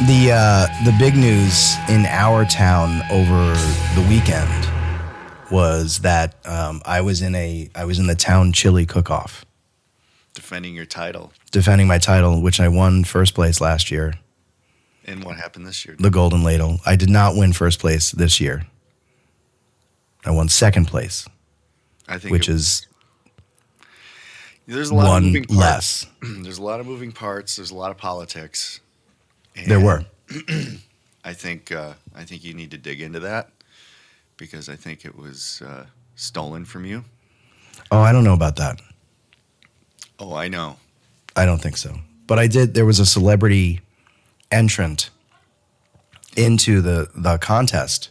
The big news in our town over the weekend was that I was in the town chili cook-off, Defending your title. defending my title, which I won first place last year, And what happened this year? the Golden Ladle. I did not win first place this year. I won second place, I think which is there's a lot of one moving parts. less. There's a lot of moving parts. There's a lot of politics. There And were. I think you need to dig into that because I think it was stolen from you. Oh, I don't know about that. Oh, I know. I don't think so. But I did. There was a celebrity entrant into the contest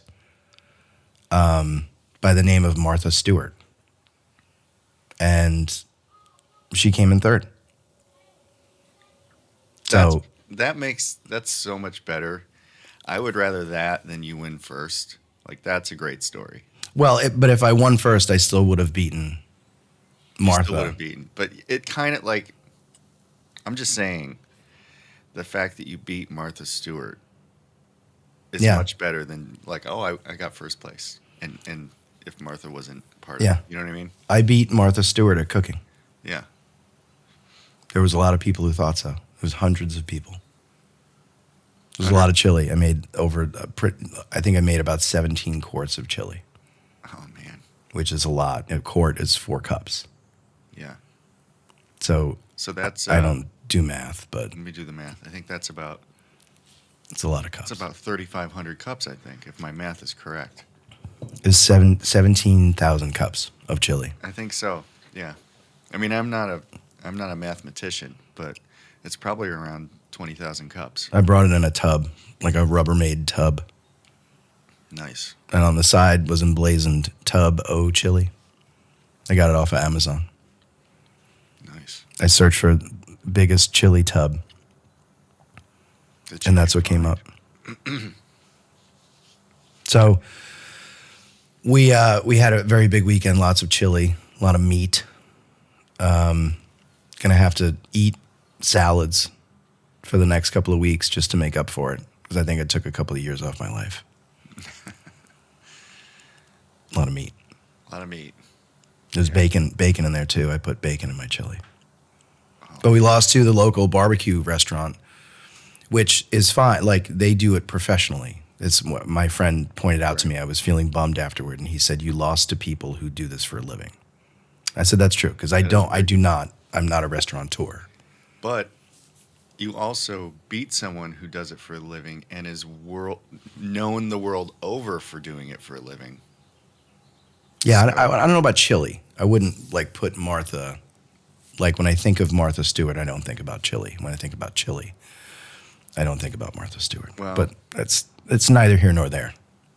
by the name of Martha Stewart. And she came in third. So That's so much better. I would rather that than you win first. Like, that's a great story. but if I won first, I still would have beaten You Martha. still would have beaten. But it kind of like, I'm just saying, the fact that you beat Martha Stewart is Yeah. much better than like, oh, I got first place. And if Martha wasn't part Yeah. of it, you know what I mean? I beat Martha Stewart at cooking. Yeah. There was a lot of people who thought so. It was hundreds of people. There was a lot of chili. I made I think I made about 17 quarts of chili, Oh man. which is a lot. A quart is 4 cups. Yeah. So So that's I don't do math, but let me do the math. I think that's about it's a lot of cups. 3,500 cups, I think, if my math is correct. It's 17,000 cups of chili. I think so. Yeah. I mean, I'm not a mathematician, but it's probably around 20,000 cups. I brought it in a tub, like a Rubbermaid tub. Nice. And on the side was emblazoned Tub O Chili. I got it off of Amazon. Nice. I searched for biggest chili tub, That you and that's can what came find. up. So we had a very big weekend, lots of chili, a lot of meat. Gonna have to eat salads for the next couple of weeks just to make up for it, because I think it took a couple of years off my life. A lot of meat. A lot of meat. There's bacon in there too. I put bacon in my chili. But we lost to the local barbecue restaurant, which is fine. Like, they do it professionally. It's what my friend pointed out to me. I was feeling bummed afterward, and he said, "You lost to people who do this for a living." I said, "That's true, because I'm not a restaurateur." But you also beat someone who does it for a living and is known the world over for doing it for a living. Yeah, So- I don't know about chili. I wouldn't like put Martha. Like, when I think of Martha Stewart, I don't think about chili. When I think about chili, I don't think about Martha Stewart. Well- But it's neither here nor there.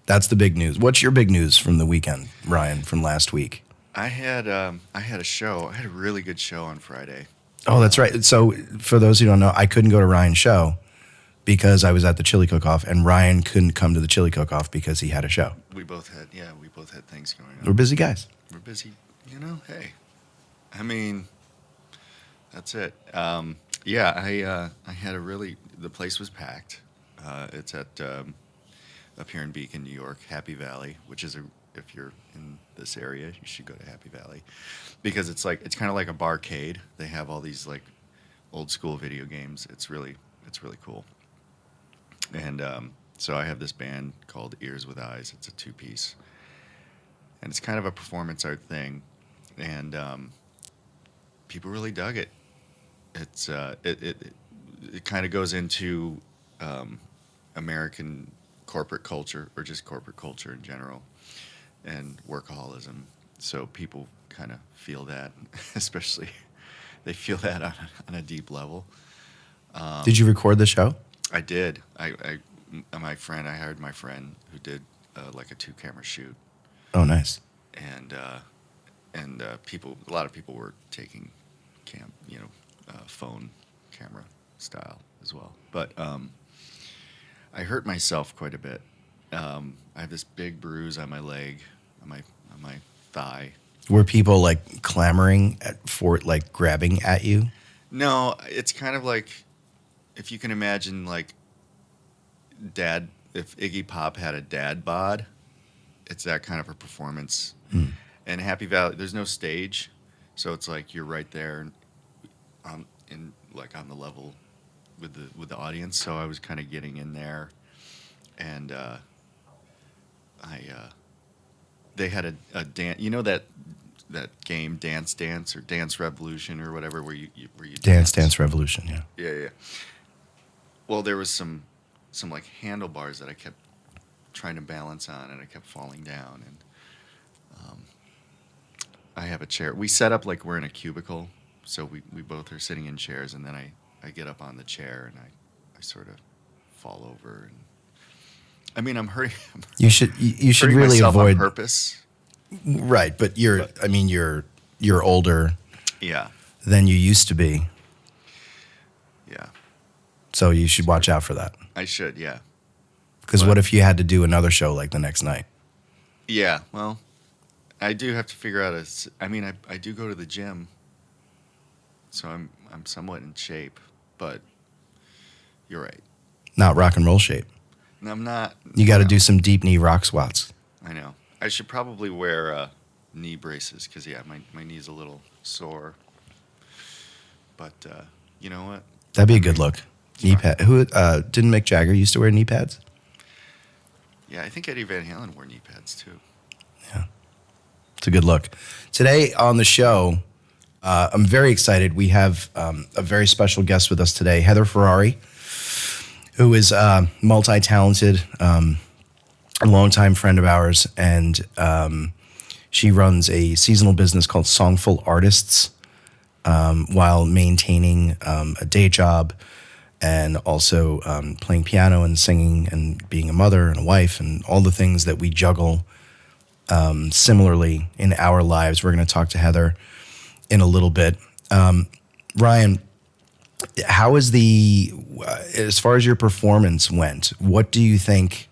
That's the big news. What's your big news from the weekend, Ryan, from last week? I had a show. I had a really good show on Friday. Oh, that's right. So for those who don't know, I couldn't go to Ryan's show because I was at the chili cook-off, and Ryan couldn't come to the chili cook-off because he had a show. We both had things going on. We're busy guys. We're busy, hey. I mean, that's it. I had the place was packed. It's at up here in Beacon, New York, Happy Valley, which is if you're in this area, you should go to Happy Valley, because it's kind of like a barcade. They have all these like old school video games. It's really cool. And so I have this band called Ears with Eyes. It's a 2-piece, and it's kind of a performance art thing, and people really dug it. It's it kind of goes into American corporate culture, or just corporate culture in general, and workaholism. So people kind of feel that, especially they feel that on a deep level. Did you record the show? I did. I hired my friend who did like a 2-camera shoot, Oh, nice. and a lot of people were taking phone camera style as well. But I hurt myself quite a bit. I have this big bruise on my leg, on my thigh. Were people like clamoring for like grabbing at you? No, it's kind of like, if you can imagine, like if Iggy Pop had a dad bod, it's that kind of a performance. And Happy Valley, there's no stage, so it's like you're right there, in like on the level with the audience. So I was kind of getting in there, and they had a dance. You know that game Dance Dance or Dance Revolution or whatever, where you Dance Revolution, yeah. Yeah. Well, there was some like handlebars that I kept trying to balance on, and I kept falling down. And I have a chair. We set up like we're in a cubicle, so we both are sitting in chairs, and then I get up on the chair and I sort of fall over. And I mean, I'm hurting. You should really myself avoid on purpose. Right, but you're older Yeah. than you used to be, Yeah. so you should watch out for that. I should. Yeah. Because what if you had to do another show like the next night? Yeah. Well, I do have to figure out I do go to the gym, so I'm somewhat in shape, but you're right. Not rock and roll shape. And I'm not. You got to do some deep knee rock squats. I know. I should probably wear knee braces because my knee's a little sore. But you know what? That'd be a good look. Knee pad. Who didn't Mick Jagger used to wear knee pads? Yeah, I think Eddie Van Halen wore knee pads too. Yeah, it's a good look. Today on the show, I'm very excited. We have a very special guest with us today, Heather Ferrari, who is multi-talented, a longtime friend of ours, and she runs a seasonal business called Songful Artists while maintaining a day job and also playing piano and singing and being a mother and a wife and all the things that we juggle similarly in our lives. We're going to talk to Heather in a little bit. Ryan, how is as far as your performance went, what do you think,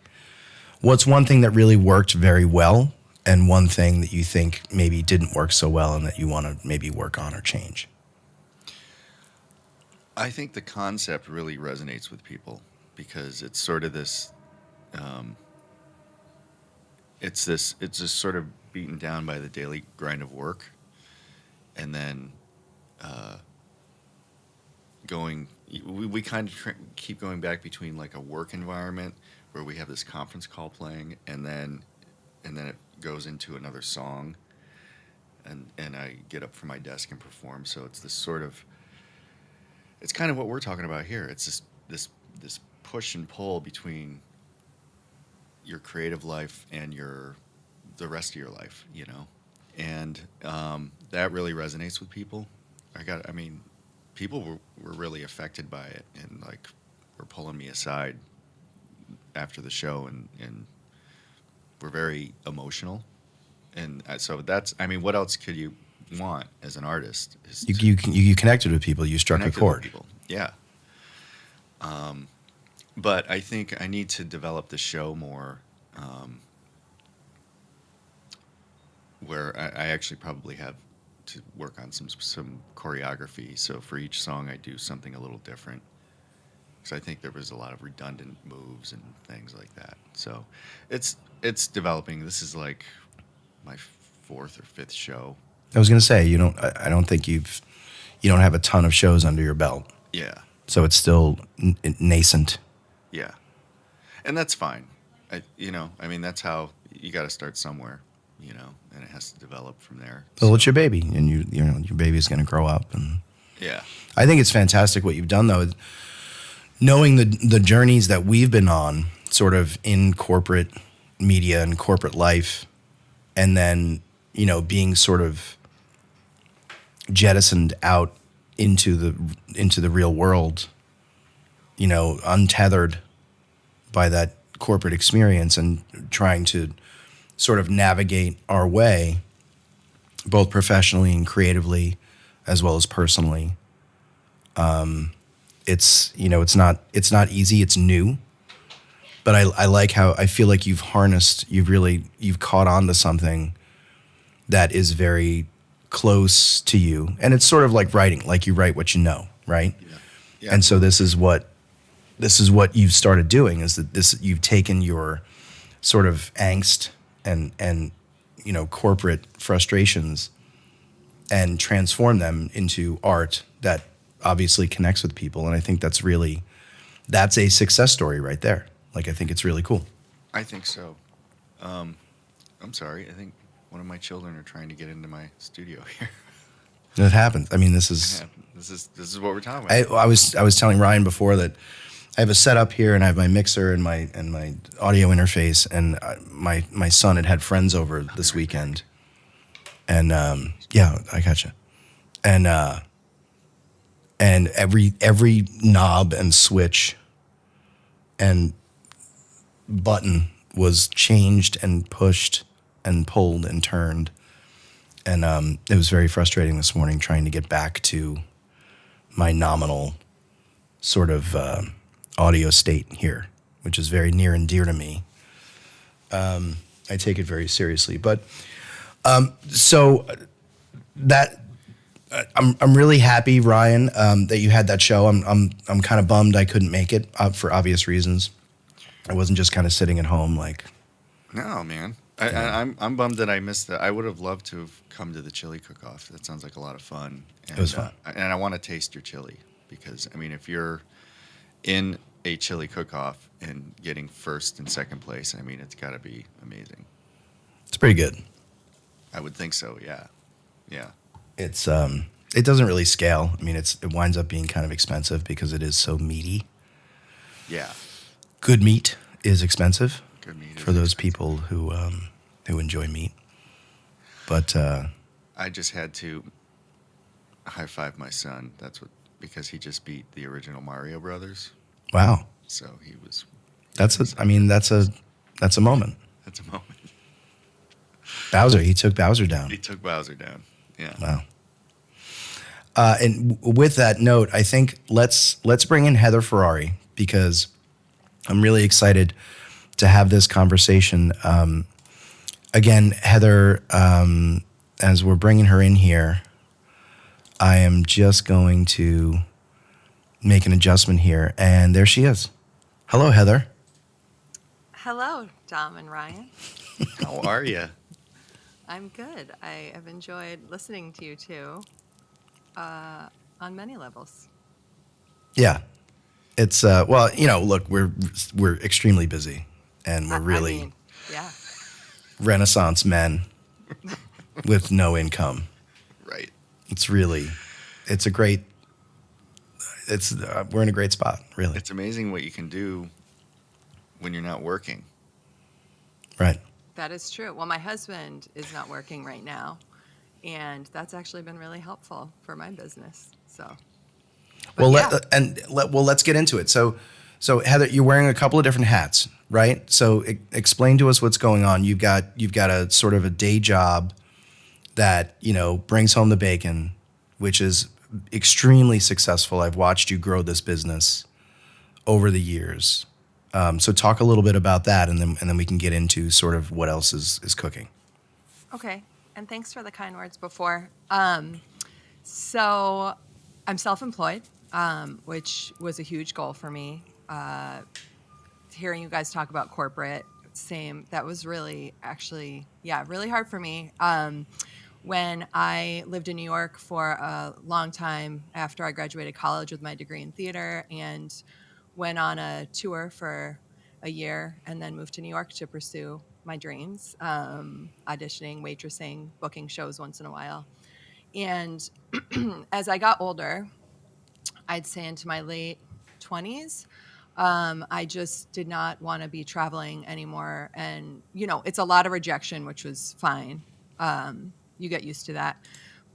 what's one thing that really worked very well and one thing that you think maybe didn't work so well and that you want to maybe work on or change? I think the concept really resonates with people because it's sort of this, it's just sort of beaten down by the daily grind of work, and then we kind of keep going back between like a work environment where we have this conference call playing, and then it goes into another song, and I get up from my desk and perform. So it's this sort of, it's kind of what we're talking about here. It's this push and pull between your creative life and the rest of your life, you know, and that really resonates with people. People were really affected by it, and like were pulling me aside after the show, and were very emotional, and so that's. I mean, what else could you want as an artist? You connected with people. You struck a chord. People. Yeah. But I think I need to develop the show more, where I actually probably have to work on some choreography. So for each song, I do something a little different. Because I think there was a lot of redundant moves and things like that. So it's developing. This is like my 4th or 5th show. I was going to say, I don't think you don't have a ton of shows under your belt. Yeah. So it's still nascent. Yeah. And that's fine. That's how you got to start somewhere, and it has to develop from there. Well, it's your baby, and your baby's going to grow up. And yeah. I think it's fantastic what you've done, though. Knowing the journeys that we've been on, sort of in corporate media and corporate life, and then, being sort of jettisoned out into the real world, untethered by that corporate experience and trying to sort of navigate our way, both professionally and creatively, as well as personally. It's not easy. It's new, but I like how I feel like you've caught on to something that is very close to you, and it's sort of like writing. Like you write what you know, right? Yeah. And so this is what this is what you've started doing, is that this you've taken your sort of angst and corporate frustrations and transform them into art that obviously connects with people. And I think that's a success story right there. Like, I think it's really cool. I think so. I'm sorry. I think one of my children are trying to get into my studio here. It happens. I mean, this is This is what we're talking about. I was telling Ryan before that I have a setup here and I have my mixer and my audio interface, and my son had friends over this weekend, and yeah, I gotcha, and every knob and switch and button was changed and pushed and pulled and turned, and it was very frustrating this morning trying to get back to my nominal sort of audio state here, which is very near and dear to me. I take it very seriously, but so that I'm really happy, Ryan, that you had that show. I'm kind of bummed I couldn't make it for obvious reasons. I wasn't just kind of sitting at home like. No, man. I'm bummed that I missed that. I would have loved to have come to the chili cook-off. That sounds like a lot of fun. And, It was fun. And I want to taste your chili because, I mean, if you're in a chili cook-off and getting first and second place, I mean, it's got to be amazing. It's pretty good. I would think so, yeah. Yeah. It's it doesn't really scale. I mean, it winds up being kind of expensive because it is so meaty. Yeah. Good meat is expensive. Good meat for those people who enjoy meat. But I just had to high five my son. Because he just beat the original Mario Brothers. Wow. So he was. That's a moment. That's a moment. Bowser. He took Bowser down. He took Bowser down. Yeah. Wow. And with that note, I think let's bring in Heather Ferrari because I'm really excited to have this conversation. Again, Heather, as we're bringing her in here, I am just going to make an adjustment here, and there she is. Hello, Heather. Hello, Dom and Ryan. How are you? I'm good. I have enjoyed listening to you two on many levels. Yeah. It's, look, we're extremely busy, and we're really I mean, yeah. Renaissance men with no income. Right. We're in a great spot, really. It's amazing what you can do when you're not working. Right. That is true. Well, my husband is not working right now, and that's actually been really helpful for my business. So, Well, yeah. let's get into it. So Heather, you're wearing a couple of different hats, right? So explain to us what's going on. You've got a sort of a day job that, brings home the bacon, which is extremely successful. I've watched you grow this business over the years. So talk a little bit about that, and then we can get into sort of what else is cooking. Okay. And thanks for the kind words before. So I'm self-employed, which was a huge goal for me. Hearing you guys talk about corporate, that was really really hard for me. When I lived in New York for a long time after I graduated college with my degree in theater and went on a tour for a year and then moved to New York to pursue my dreams, auditioning, waitressing, booking shows once in a while. And as I got older, I'd say into my late 20s, I just did not want to be traveling anymore. And, it's a lot of rejection, which was fine. You get used to that.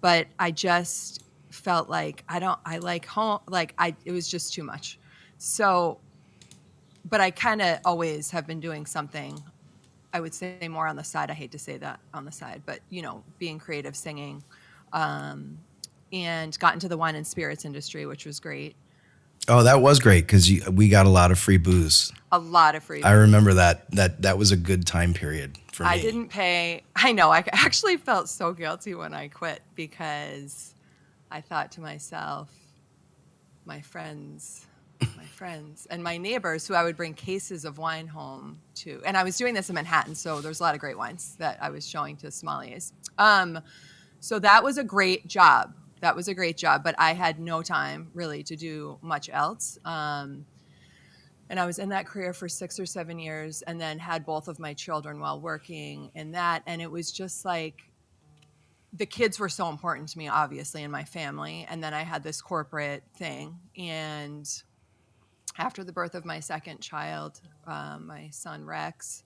But I just felt like I like home. It was just too much. So, but I kind of always have been doing something, I would say more on the side. I hate to say that on the side, but, being creative, singing, and got into the wine and spirits industry, which was great. Oh, that was great because we got a lot of free booze. A lot of free booze. I remember that was a good time period for me. I didn't pay. I know. I actually felt so guilty when I quit because I thought to myself, my friends my friends and my neighbors who I would bring cases of wine home to. And I was doing this in Manhattan, so there's a lot of great wines that I was showing to sommeliers. So that was a great job. But I had no time really to do much else. And I was in that career for 6 or 7 years and then had both of my children while working in that. And it was just like, the kids were so important to me, obviously, in my family. And then I had this corporate thing. And after the birth of my second child, my son Rex,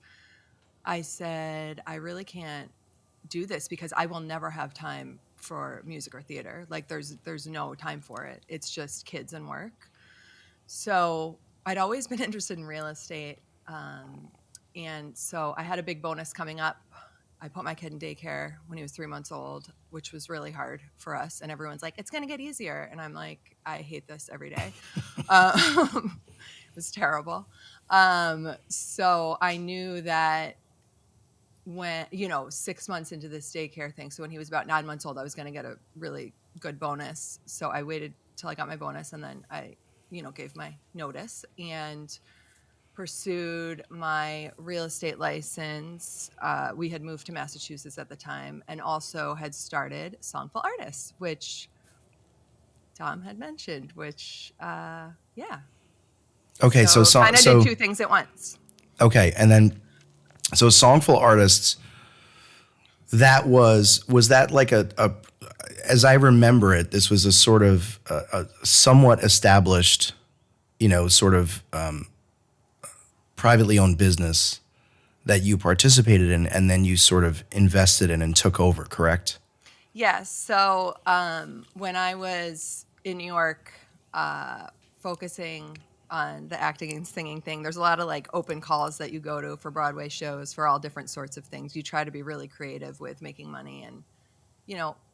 I said, I really can't do this because I will never have time for music or theater. Like there's no time for it. It's just kids and work. So I'd always been interested in real estate. And so I had a big bonus coming up. I put my kid in daycare when he was 3 months old, which was really hard for us. And everyone's like, it's going to get easier. And I'm like, I hate this every day. It was terrible. So I knew that when, 6 months into this daycare thing, so when he was about 9 months old, I was going to get a really good bonus. So I waited till I got my bonus and then I, gave my notice and pursued my real estate license. We had moved to Massachusetts at the time and also had started Songful Artists, which Tom had mentioned, yeah. Okay, so kind of did two things at once. Okay, and then so Songful Artists, that was that like a as I remember it, this was a sort of a somewhat established, sort of privately owned business that you participated in and then you sort of invested in and took over, correct? Yes. So when I was in New York focusing on the acting and singing thing, there's a lot of like open calls that you go to for Broadway shows for all different sorts of things. You try to be really creative with making money and,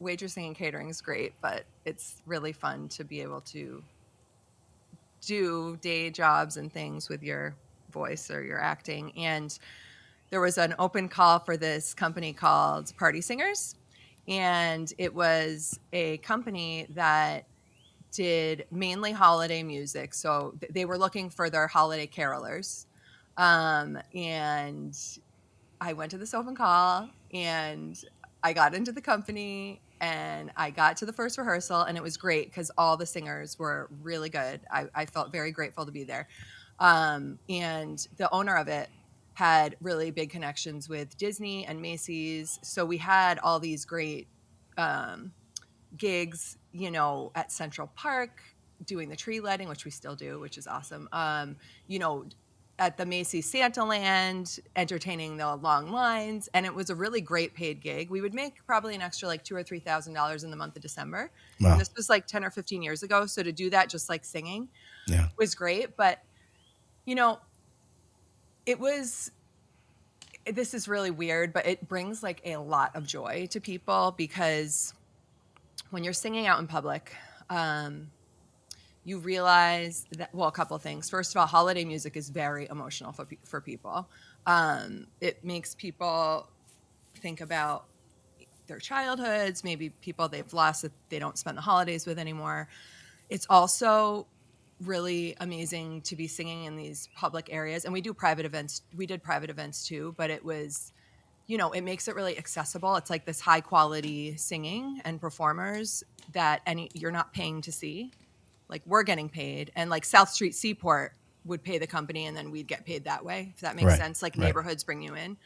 waitressing and catering is great, but it's really fun to be able to do day jobs and things with your voice or your acting. And there was an open call for this company called Party Singers. And it was a company that did mainly holiday music. So they were looking for their holiday carolers. And I went to this open call and I got into the company and I got to the first rehearsal and it was great because all the singers were really good. I felt very grateful to be there. And the owner of it had really big connections with Disney and Macy's. So we had all these great gigs, at Central Park, doing the tree lighting, which we still do, which is awesome. At the Macy's Santaland, entertaining the long lines. And it was a really great paid gig. We would make probably an extra like $2,000 or $3,000 in the month of December. Wow. And this was like 10 or 15 years ago. So to do that, just like singing was great. But, this is really weird, but it brings like a lot of joy to people because when you're singing out in public, you realize that, a couple of things. First of all, holiday music is very emotional for people. It makes people think about their childhoods, maybe people they've lost that they don't spend the holidays with anymore. It's also really amazing to be singing in these public areas. And we do private events. We did private events too, but it was, it makes it really accessible. It's like this high quality singing and performers that you're not paying to see. Like we're getting paid, and like South Street Seaport would pay the company and then we'd get paid that way, if that makes sense. Like neighborhoods bring you in.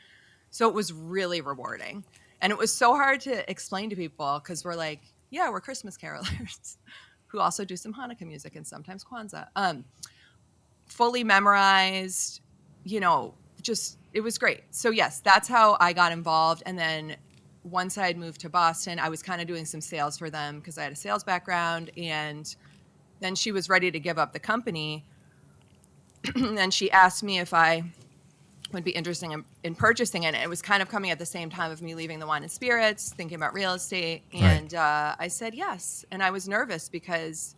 So it was really rewarding. And it was so hard to explain to people because we're like, yeah, we're Christmas carolers who also do some Hanukkah music and sometimes Kwanzaa. Fully memorized, it was great. So yes, that's how I got involved. And then once I had moved to Boston, I was kind of doing some sales for them because I had a sales background. And then she was ready to give up the company. And she asked me if I would be interested in purchasing it. And it was kind of coming at the same time of me leaving the wine and spirits, thinking about real estate. And I said yes. And I was nervous because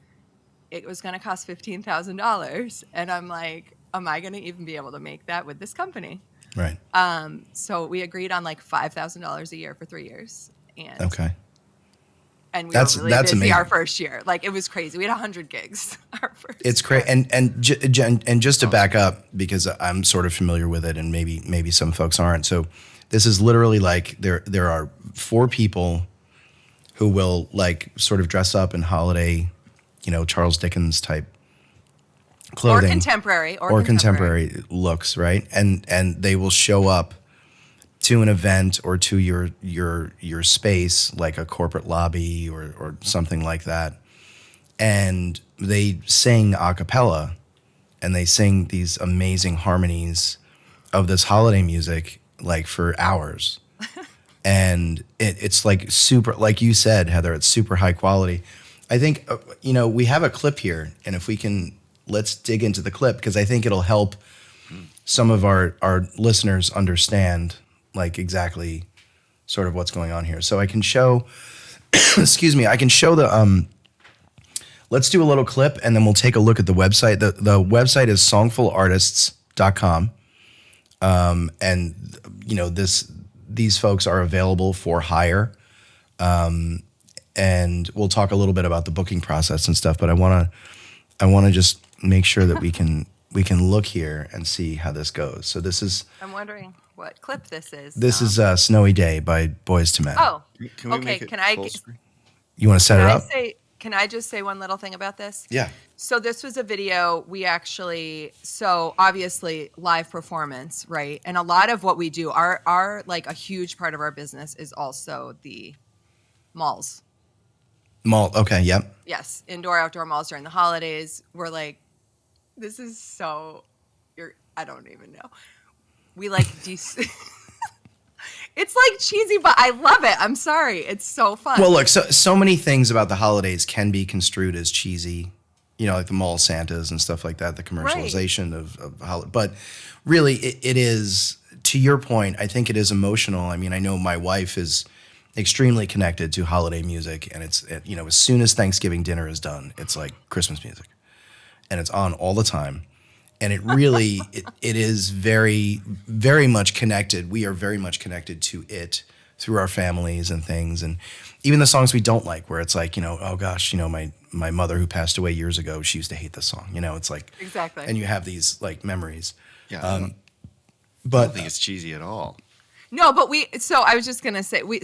it was going to cost $15,000. And I'm like, am I going to even be able to make that with this company? Right. So we agreed on like $5,000 a year for 3 years. And And we That's were really busy amazing. our first year. Like, it was crazy. We had 100 gigs our first It's year. crazy. And just to back up, because I'm sort of familiar with it, and maybe some folks aren't. So this is literally like there are 4 people who will like sort of dress up in holiday, Charles Dickens type clothing, or contemporary looks, right? And they will show up to an event or to your space, like a corporate lobby or something like that, and they sing a cappella, and they sing these amazing harmonies of this holiday music like for hours. And it's like super, like you said, Heather, it's super high quality. I think, we have a clip here, and if we can, let's dig into the clip, because I think it'll help some of our listeners understand like exactly sort of what's going on here. So I can show, excuse me, I can show the, let's do a little clip, and then we'll take a look at the website. The website is songfulartists.com. And these folks are available for hire. And we'll talk a little bit about the booking process and stuff, but I want to just make sure that we can look here and see how this goes. So this is, I'm wondering what clip this is. this is Snowy Day by Boyz II Men. Oh, Can we okay. make it full screen? You want to set it up? Can I just say one little thing about this? Yeah. So this was a video so obviously live performance, right? And a lot of what we do, our like a huge part of our business is also the malls. Mall. Okay. Yep. Yes. Indoor, outdoor malls during the holidays. We're like, this is so, I don't even know. We like, it's like cheesy, but I love it. I'm sorry. It's so fun. Well, look, so many things about the holidays can be construed as cheesy, like the mall Santas and stuff like that, the commercialization of but really it is, to your point, I think it is emotional. I mean, I know my wife is extremely connected to holiday music, and it's, as soon as Thanksgiving dinner is done, it's like Christmas music, and it's on all the time. And it really, it is very, very much connected. We are very much connected to it through our families and things. And even the songs we don't like, where it's like, oh gosh, my mother who passed away years ago, she used to hate this song. It's like, exactly. And you have these like memories. Yeah. But I don't think it's cheesy at all. No, but I was just going to say, we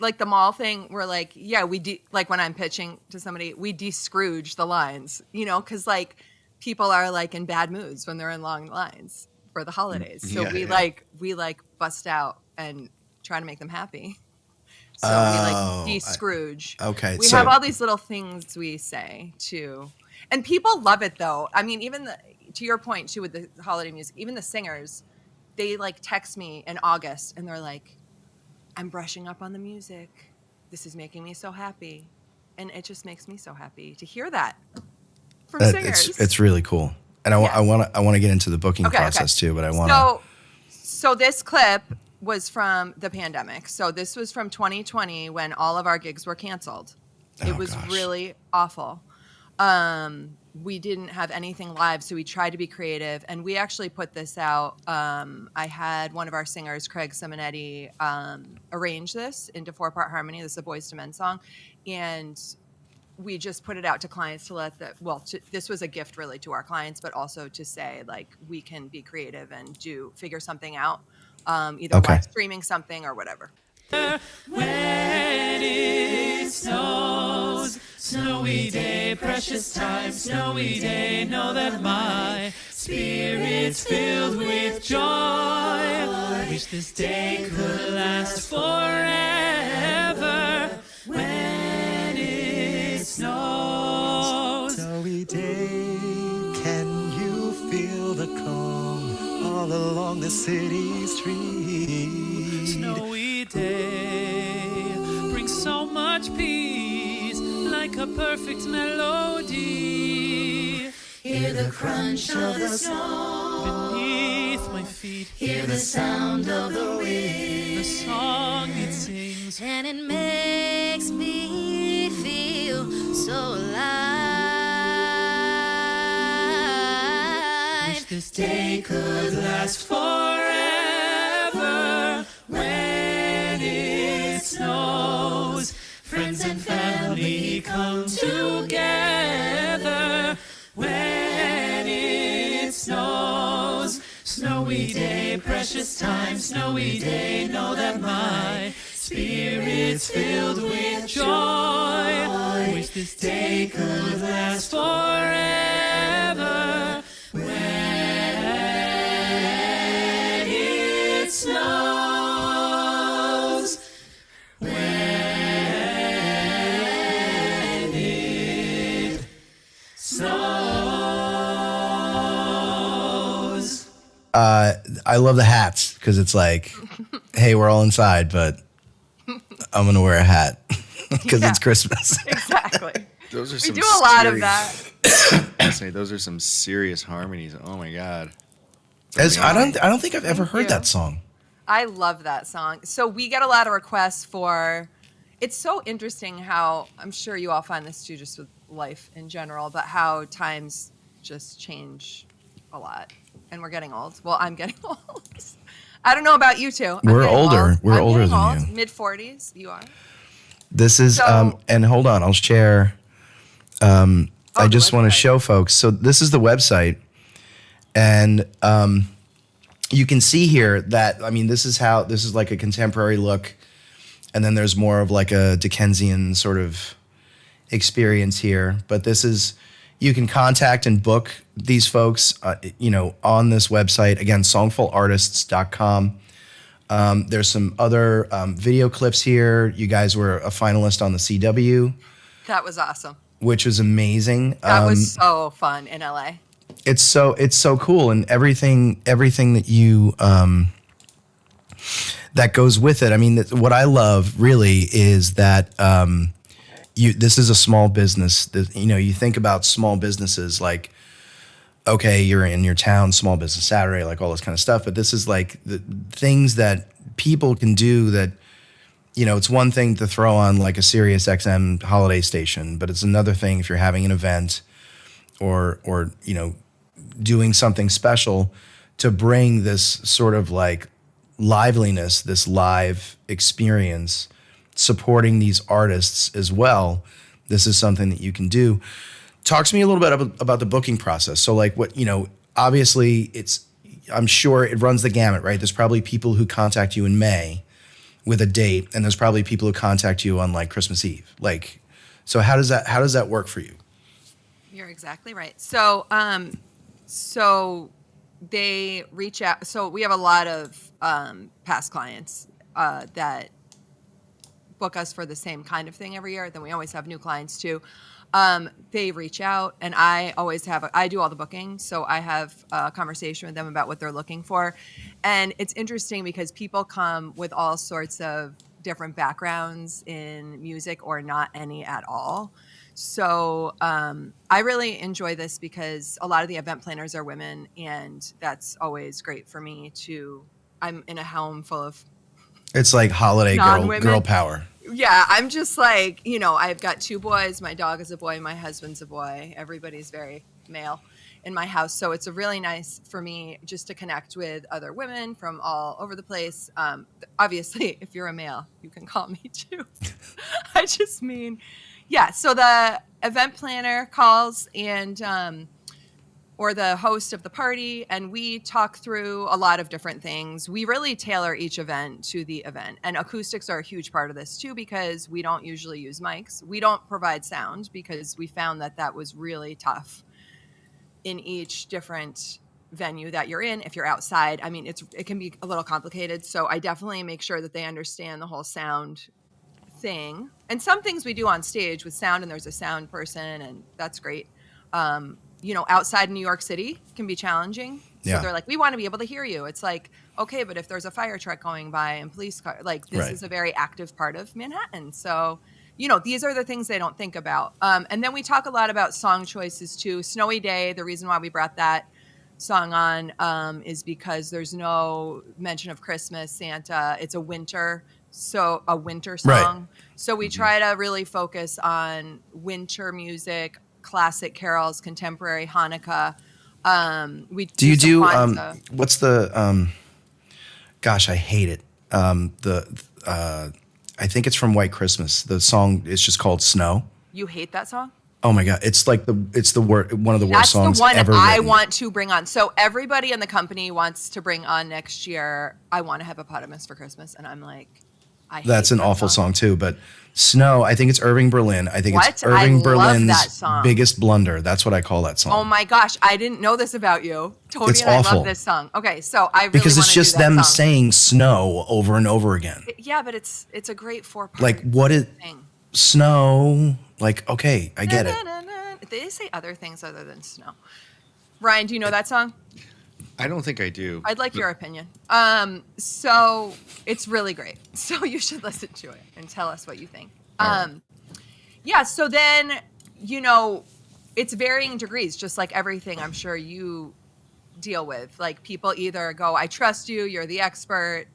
like the mall thing, we're like, yeah, like when I'm pitching to somebody, we de-Scrooge the lines, because like, people are like in bad moods when they're in long lines for the holidays. So we bust out and try to make them happy. So we like de-Scrooge. Okay. We have all these little things we say too. And people love it though. I mean, even to your point too, with the holiday music, even the singers, they like text me in August and they're like, I'm brushing up on the music. This is making me so happy. And it just makes me so happy to hear that. It's really cool, and I want to get into the booking process too, but I want to. So this clip was from the pandemic. So this was from 2020 when all of our gigs were canceled. It was really awful. We didn't have anything live, so we tried to be creative, and we actually put this out. I had one of our singers, Craig Simonetti, arrange this into 4-part harmony. This is a Boyz II Men song, and we just put it out to clients to this was a gift really to our clients, but also to say like we can be creative and figure something out, either live streaming something or whatever. When it snows, snowy day, precious time, snowy day, know that my spirit's filled with joy. Wish this day could last forever. When it snows, snowy day, can you feel the calm all along the city street? Snowy day brings so much peace, like a perfect melody. Hear the crunch of the snow beneath my feet. Hear the sound of the wind. The song it sings, and it makes me feel so alive. Wish this day could last forever. When it snows, friends and family precious time, snowy day, know that my spirit's filled with joy. Wish this day could last forever. When it snows, when it snows. I love the hats because it's like, hey, we're all inside, but I'm gonna wear a hat because Yeah. it's Christmas. Exactly. Those are We some do a lot of serious- that. I say those are some serious harmonies. Oh my god. I don't think I've ever Thank heard you. that song. I love that song. So we get a lot of requests for. It's so interesting how I'm sure you all find this too, just with life in general, but how times just change a lot, and we're getting old. Well, I'm getting old. I don't know about you two. I'm We're getting older. old. We're I'm older getting than old. you. Mid-40s. You are. This is So- and hold on, I'll share. I the just want to website. show folks. So this is the website, and you can see here that this is like a contemporary look, and then there's more of like a Dickensian sort of experience here. But this is you can contact and book these folks, on this website again, songfulartists.com. There's some other video clips here. You guys were a finalist on the CW, That was awesome. which was amazing. That was so fun in LA. It's so cool, and everything that you that goes with it. What I love really is that this is a small business. You think about small businesses like, okay, you're in your town, Small Business Saturday, like all this kind of stuff. But this is like the things that people can do that, it's one thing to throw on like a Sirius XM holiday station, but it's another thing if you're having an event or doing something special to bring this sort of like liveliness, this live experience, supporting these artists as well. This is something that you can do. Talk to me a little bit about the booking process. So like obviously I'm sure it runs the gamut, right? There's probably people who contact you in May with a date, and there's probably people who contact you on like Christmas Eve. Like, so how does that work for you? You're exactly right. So, so they reach out. So we have a lot of past clients that book us for the same kind of thing every year. Then we always have new clients too. They reach out, and I do all the booking. So I have a conversation with them about what they're looking for. And it's interesting because people come with all sorts of different backgrounds in music or not any at all. So I really enjoy this because a lot of the event planners are women, and that's always great for me I'm in a home full of It's like holiday Non-women. girl power. Yeah, I'm just like, I've got 2 boys. My dog is a boy. My husband's a boy. Everybody's very male in my house. So it's a really nice for me just to connect with other women from all over the place. Obviously, if you're a male, you can call me too. I just mean, yeah. So the event planner calls and or the host of the party, and we talk through a lot of different things. We really tailor each event to the event, and acoustics are a huge part of this too because we don't usually use mics. We don't provide sound because we found that was really tough in each different venue that you're in. If you're outside, it can be a little complicated. So I definitely make sure that they understand the whole sound thing. And some things we do on stage with sound, and there's a sound person, and that's great. Outside New York City can be challenging. Yeah. So they're like, we want to be able to hear you. It's like, okay, but if there's a fire truck going by and police car, like this Right. is a very active part of Manhattan. So, these are the things they don't think about. And then we talk a lot about song choices too. Snowy Day, the reason why we brought that song on is because there's no mention of Christmas, Santa. It's a winter song. Right. So we try to really focus on winter music, classic carols, contemporary Hanukkah. Do you do some Kwanzaa. what's the gosh, I hate it. I think it's from White Christmas. The song is just called Snow. You hate that song? Oh my God, it's like one of the worst That's songs the one ever I written. want to bring on. So everybody in the company wants to bring on next year. I want a hippopotamus for Christmas, and I'm like, I hate That's an that awful song too. But Snow, I think it's Irving Berlin. I think it's What? I Irving love Berlin's that song. biggest blunder. That's what I call that song. Oh my gosh, I didn't know this about you. Tony It's and I awful. love this song. Okay, so I really Because it's wanna do just that them song. saying snow over and over again. Yeah, but it's a great 4-part Like, what is thing. snow? Like, okay, I get it. They say other things other than snow. Ryan, do you know that song? I don't think I do. I'd like your opinion. So it's really great. So you should listen to it and tell us what you think. Yeah, so then, it's varying degrees, just like everything I'm sure you deal with. Like people either go, I trust you, you're the expert,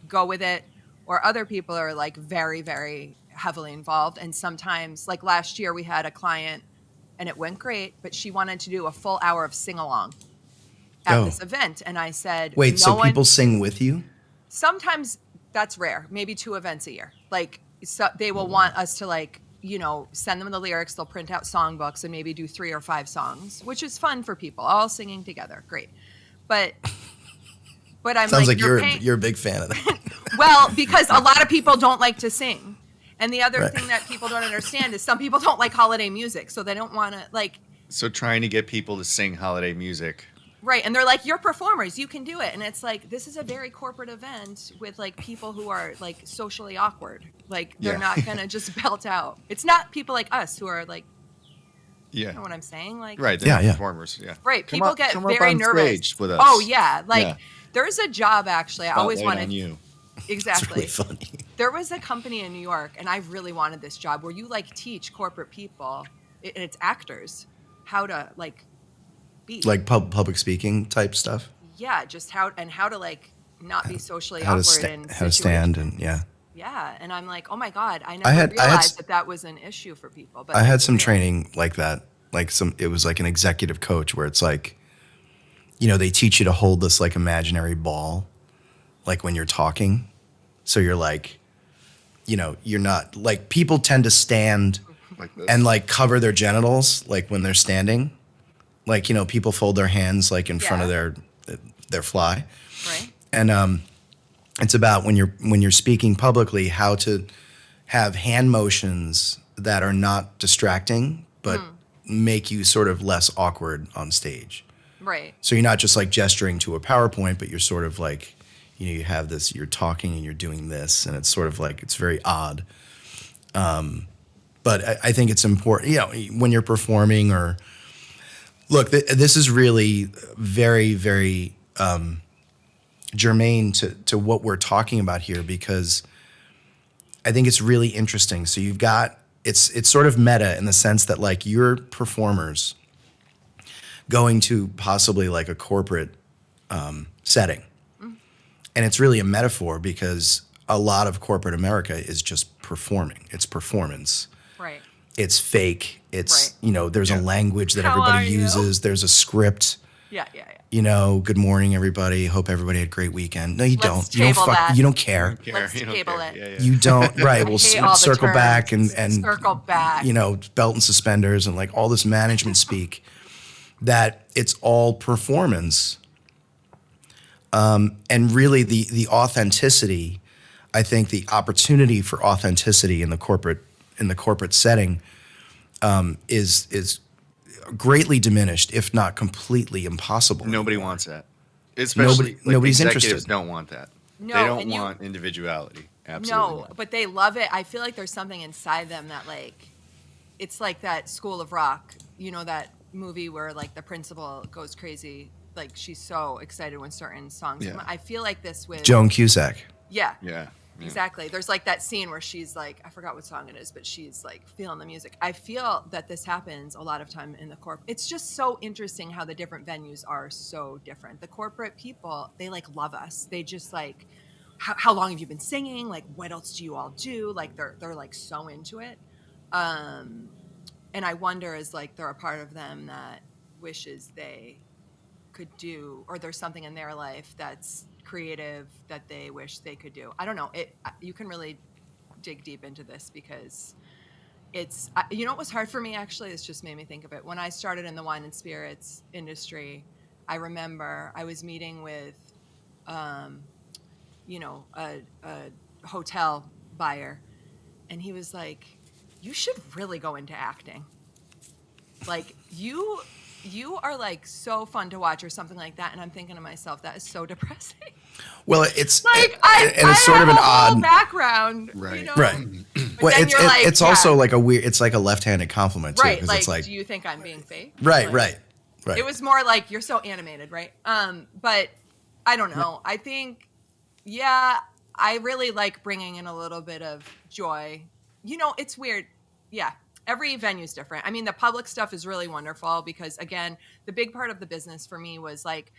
go with it. Or other people are like very, very heavily involved. And sometimes, like last year, we had a client and it went great, but she wanted to do a full hour of sing-along at Oh. this event. And I said, Wait, no so one, people sing with you? sometimes that's rare, maybe 2 events a year. Like so they will want us to send them the lyrics. They'll print out songbooks and maybe do 3 or 5 songs, which is fun for people, all singing together. Great. But I'm Sounds like paying- you're a big fan of that. well, because a lot of people don't like to sing. And the other Right. thing that people don't understand is some people don't like holiday music. So they don't want to So trying to get people to sing holiday music. right. And they're like, you're performers, you can do it. And it's like, this is a very corporate event with like people who are like socially awkward. Like they're Yeah. not going to just belt out. It's not people like us who are like, Yeah. you know what I'm saying? Like, Right. They're Yeah. performers. Yeah. right. Come People up- get come up very on nervous. stage with us. Oh yeah. Like Yeah. there's a job actually. I always Spotlight wanted on you. exactly. It's really funny. There was a company in New York, and I really wanted this job where you like teach corporate people, and it's actors, how to like be Like public speaking type stuff. yeah, just how to like not be socially How to awkward and how to stand and yeah. yeah. And I'm like, oh my god, I never I had realized that was an issue for people. But I had it's some real. training like that. It was like an executive coach where it's like, they teach you to hold this like imaginary ball, like when you're talking. So you're like, you're not like people tend to stand Like this. and like cover their genitals like when they're standing. Like, people fold their hands like in front of their fly. right. And it's about when you're speaking publicly, how to have hand motions that are not distracting, but make you sort of less awkward on stage. Right. So you're not just like gesturing to a PowerPoint, but you're sort of like, you have this, you're talking and you're doing this, and it's sort of like, it's very odd. But I think it's important, when you're performing or, look, this is really very, very germane to what we're talking about here, because I think it's really interesting. So you've got, it's sort of meta in the sense that like you're performers going to possibly like a corporate setting. And it's really a metaphor because a lot of corporate America is just performing. It's performance. Right. It's fake. It's, there's a Yeah. language that How are everybody you? uses. There's a script. Yeah. Yeah. Good morning, everybody. Hope everybody had a great weekend. No, you Let's don't. You don't table that. You don't care. Let's You don't table care. it. Yeah, yeah. You don't. Right. We'll hate all the circle back and circle back. belt and suspenders and like all this management speak that it's all performance. And really the authenticity, I think the opportunity for authenticity in the corporate setting is greatly diminished, if not completely impossible. Nobody wants that. Especially Nobody's executives interested. don't want that. No, they don't and you- want individuality. Absolutely. No, but they love it. I feel like there's something inside them that like, it's like that School of Rock, that movie where like the principal goes crazy. Like she's so excited when certain songs come Yeah. out. I feel like this with Joan Cusack. Yeah, Yeah. exactly. There's like that scene where she's like, I forgot what song it is, but she's like feeling the music. I feel that this happens a lot of time in the corporate. It's just so interesting how the different venues are so different. The corporate people, they like love us. They just like, how long have you been singing? Like, what else do you all do? Like they're like so into it. And I wonder is like, there a part of them that wishes they could do, or there's something in their life that's creative that they wish they could do. I don't know. You can really dig deep into this because you know what was hard for me actually? This just made me think of it. When I started in the wine and spirits industry, I remember I was meeting with, you know, a hotel buyer, and he was like, "You should really go into acting. Like you are like so fun to watch," or something like that. And I'm thinking to myself, that is so depressing. Well, it's Like it's sort have of an a whole odd background, Right. You know? right. But Well, then you're like, it's also like a weird. It's like a left-handed compliment too, right. because Like, it's like do you think I'm being fake? right, Like, right. It was more like you're so animated, right? But I don't know. I think, yeah, I really like bringing in a little bit of joy. You know, it's weird. Yeah. Every venue's different. I mean, the public stuff is really wonderful because, again, the big part of the business for me was like,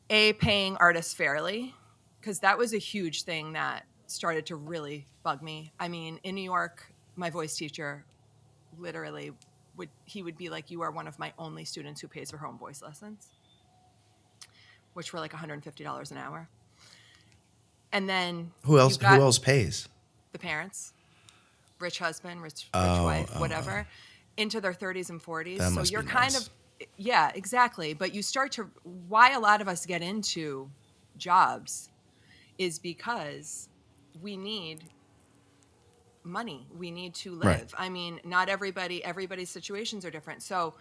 paying artists fairly, because that was a huge thing that started to really bug me. I mean, in New York, my voice teacher literally would be like, "You are one of my only students who pays for her own voice lessons," which were like $150 an hour. And then Who else? you got Who else pays? the parents, rich husband, rich wife, whatever, into their 30s and 40s. That So must you're be kind nice. of, yeah, exactly. But you start to, why a lot of us get into jobs is because we need money. We need to live. Right. I mean, not everybody's situations are different. So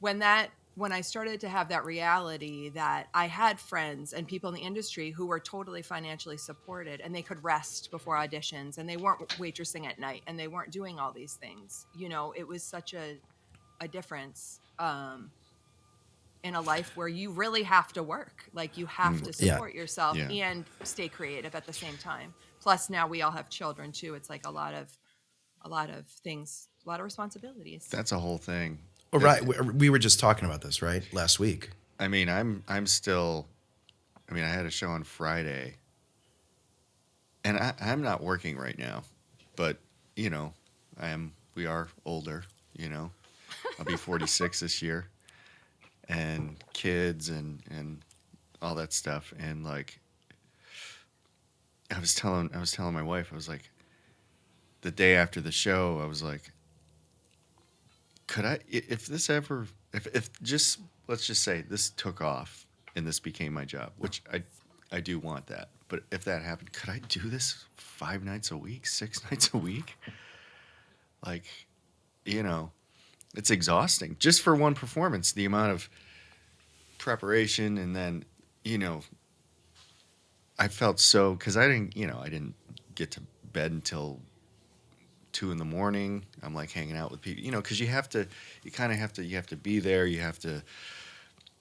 when I started to have that reality that I had friends and people in the industry who were totally financially supported and they could rest before auditions and they weren't waitressing at night and they weren't doing all these things, you know, it was such a difference in a life where you really have to work. Like you have to Yeah. support yourself Yeah. and stay creative at the same time. Plus now we all have children too. It's like a lot of things, a lot of responsibilities. That's a whole thing. Oh, right. We were just talking about this, right? Last week. I mean, I'm still. I mean, I had a show on Friday, and I'm not working right now, but you know, we are older. You know, I'll be 46 this year, and kids and all that stuff, and like, I was telling my wife, I was like, the day after the show, I was like, could I, if this ever, if just, let's just say this took off and this became my job, which I do want that. But if that happened, could I do this 5 nights a week, 6 nights a week? Like, you know, it's exhausting just for one performance, the amount of preparation. And then, you know, I felt so, cause I didn't get to bed until 2 a.m. I'm like hanging out with people, you know, because you have to be there. You have to.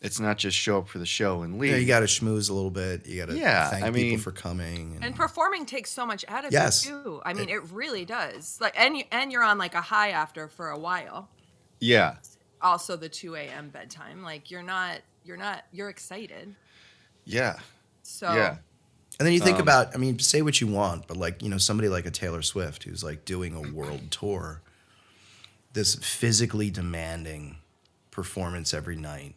It's not just show up for the show and leave. Yeah, you got to schmooze a little bit. You got to thank people for coming. And performing takes so much out of Yes. you too. I mean, it really does. Like, and you're on like a high after for a while. Yeah. Also, the 2 a.m. bedtime. Like, you're excited. Yeah. So Yeah. And then you think about, I mean, say what you want, but like, you know, somebody like a Taylor Swift who's like doing a world tour, this physically demanding performance every night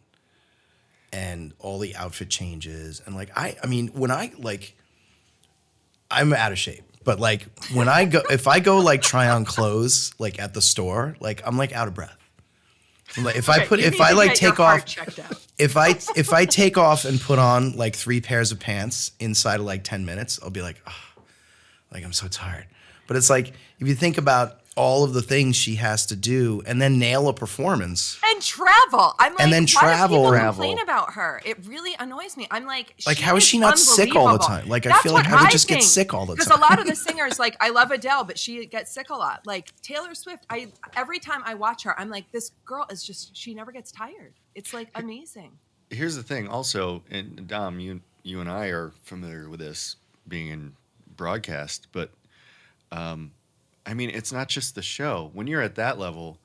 and all the outfit changes. And like, I mean, when I'm out of shape, but like when I go, if I go like try on clothes, like at the store, like I'm like out of breath. Like if I take off, if I take off and put on like 3 pairs of pants inside of like 10 minutes, I'll be like, oh, like I'm so tired. But it's like, if you think about all of the things she has to do and then nail a performance. And travel. I'm like, and then why do people travel. complain about her? It really annoys me. I'm like how is she not sick all the unbelievable. time? Like, I That's feel like what I would just get think. sick all the Because time. a lot of the singers, like, I love Adele, but she gets sick a lot. Like Taylor Swift, every time I watch her, I'm like, this girl is just, she never gets tired. It's like amazing. Here's the thing also, and Dom, you and I are familiar with this being in broadcast, but I mean, it's not just the show. When you're at that level,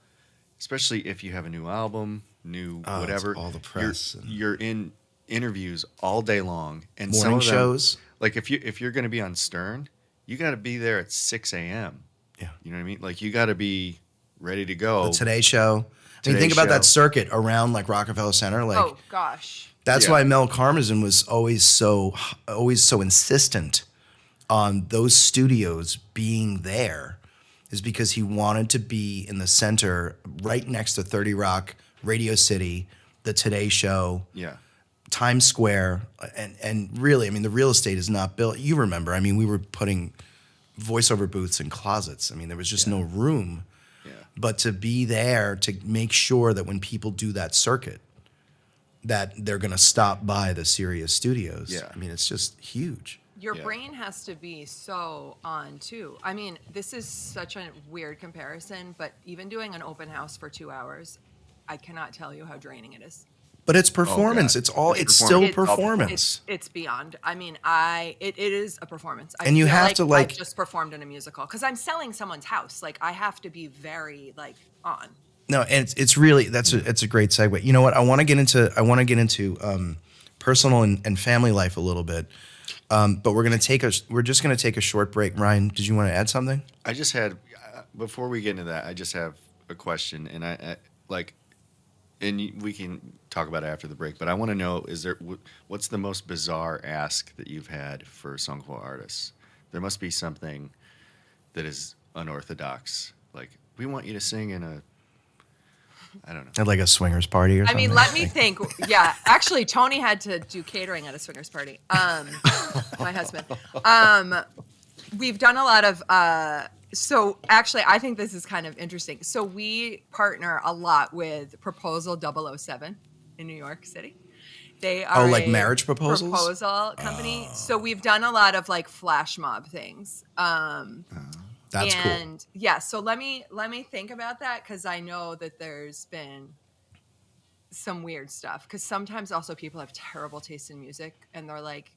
especially if you have a new album, whatever, it's all the press. You're in interviews all day long, and some Morning of them, shows. like if you're going to be on Stern, you got to be there at 6 a.m. Yeah. You know what I mean? Like you got to be ready to go. The Today Show. I mean, Today think about Show. that circuit around like Rockefeller Center. Like, Oh gosh. that's Yeah. why Mel Karmazin was always so insistent on those studios being there is because he wanted to be in the center, right next to 30 Rock, Radio City, the Today Show, Yeah. Times Square, and really, I mean, the real estate is not built. You remember, I mean, we were putting voiceover booths in closets. I mean, there was just no room. Yeah. But to be there to make sure that when people do that circuit, that they're going to stop by the Sirius studios. Yeah. I mean, it's just huge. Your Yeah. brain has to be so on too. I mean, this is such a weird comparison, but even doing an open house for 2 hours, I cannot tell you how draining it is. But it's performance. God. It's still It- performance. It's beyond. I mean, it is a performance. I And you feel have to, like- I've just performed in a musical because I'm selling someone's house. Like I have to be very like on. No, and it's really it's a great segue. You know what? I want to get into personal and family life a little bit. But we're just gonna take a short break. Ryan, did you want to add something? I just had, before we get into that, I just have a question, and I like, and we can talk about it after the break. But I want to know: what's the most bizarre ask that you've had for Songful Artists? There must be something that is unorthodox. Like, we want you to sing in a, I don't know. At like a swingers party or I something? mean, let me think. Yeah, actually, Tony had to do catering at a swingers party. My husband. We've done a lot of. So actually, I think this is kind of interesting. So we partner a lot with Proposal 007 in New York City. They are like a marriage proposals? proposal company. So we've done a lot of like flash mob things. That's cool. And yeah, so let me think about that because I know that there's been some weird stuff. Because sometimes also people have terrible taste in music and they're like,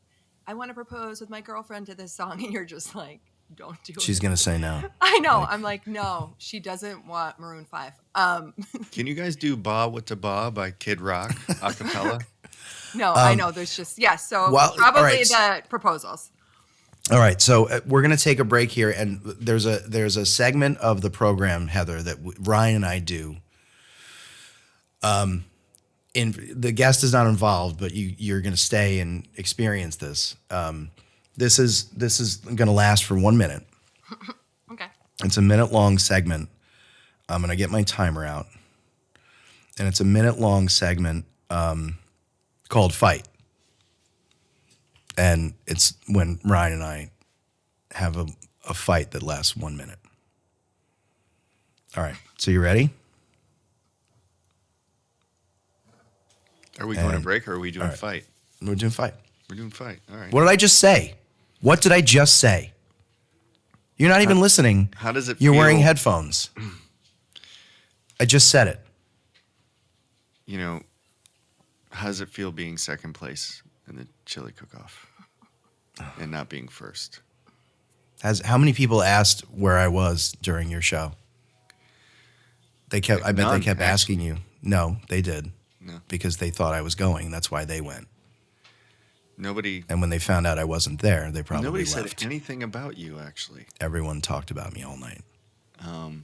I want to propose with my girlfriend to this song, and you're just like, don't do it. She's gonna say no. I know. I'm like, no, she doesn't want Maroon 5. Can you guys do "Ba Wata Ba" by Kid Rock a cappella? No, I know. There's just so well, probably all right. the proposals. All right, so we're going to take a break here, and there's a segment of the program, Heather, that Ryan and I do. The guest is not involved, but you're going to stay and experience this. This is going to last for 1 minute. Okay. It's a minute-long segment. I'm going to get my timer out, and it's a minute-long segment called "Fight." And it's when Ryan and I have a fight that lasts 1 minute. All right. So you ready? Are we going to And- break, or are we doing all right. fight? We're doing fight. We're doing fight. All right. What did I just say? What did I just say? You're not even listening. How does it You're feel? wearing headphones. I just said it. You know, how does it feel being second place in the chili cook-off and not being first? How many people asked where I was during your show? I bet None, they kept actually. asking you. No, they did. No. Because they thought I was going. That's why they went. Nobody And when they found out I wasn't there, they probably nobody left. said anything about you, actually. Everyone talked about me all night. Um,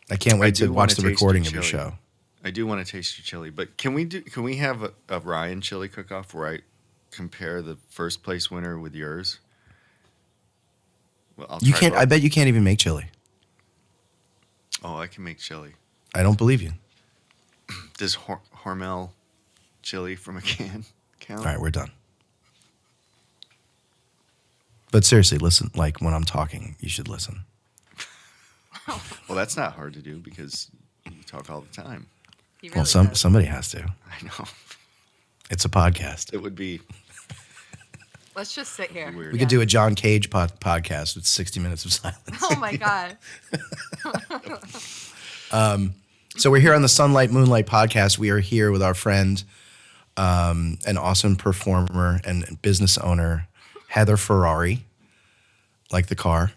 I can't wait do to wanna watch the taste recording your of your chili. show. I do want to taste your chili, but can we have a Ryan chili cook-off where I compare the first place winner with yours? Well, I'll You try can't. both. I bet you can't even make chili. Oh, I can make chili. I don't believe you. Does Hormel chili from a can count? All right, we're done. But seriously, listen. Like when I'm talking, you should listen. Well, that's not hard to do because you talk all the time. He Well, really does. somebody has to. I know. It's a podcast. It would be Let's just sit here. weird. We could do a John Cage podcast with 60 minutes of silence. Oh my God. So we're here on the Sunlight Moonlight Podcast. We are here with our friend, an awesome performer and business owner, Heather Ferrari, like the car.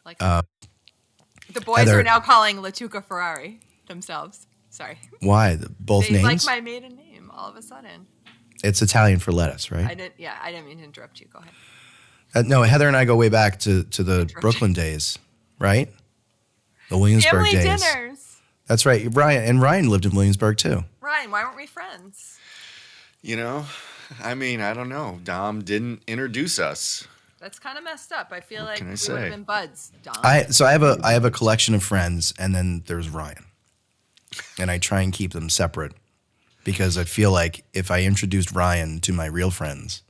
Like the boys Heather- are now calling Latuca Ferrari themselves. Sorry. Why? Both They names? like my maiden name all of a sudden. It's Italian for lettuce, right? I didn't mean to interrupt you. Go ahead. No, Heather and I go way back to the Interruption. Brooklyn days, right? The Williamsburg Family days. dinners. That's right. Ryan lived in Williamsburg too. Ryan, why weren't we friends? You know, I mean, I don't know. Dom didn't introduce us. That's kind of messed up. I feel like can I we would say? have been buds, Dom. I have a collection of friends, and then there's Ryan, and I try and keep them separate because I feel like if I introduced Ryan to my real friends,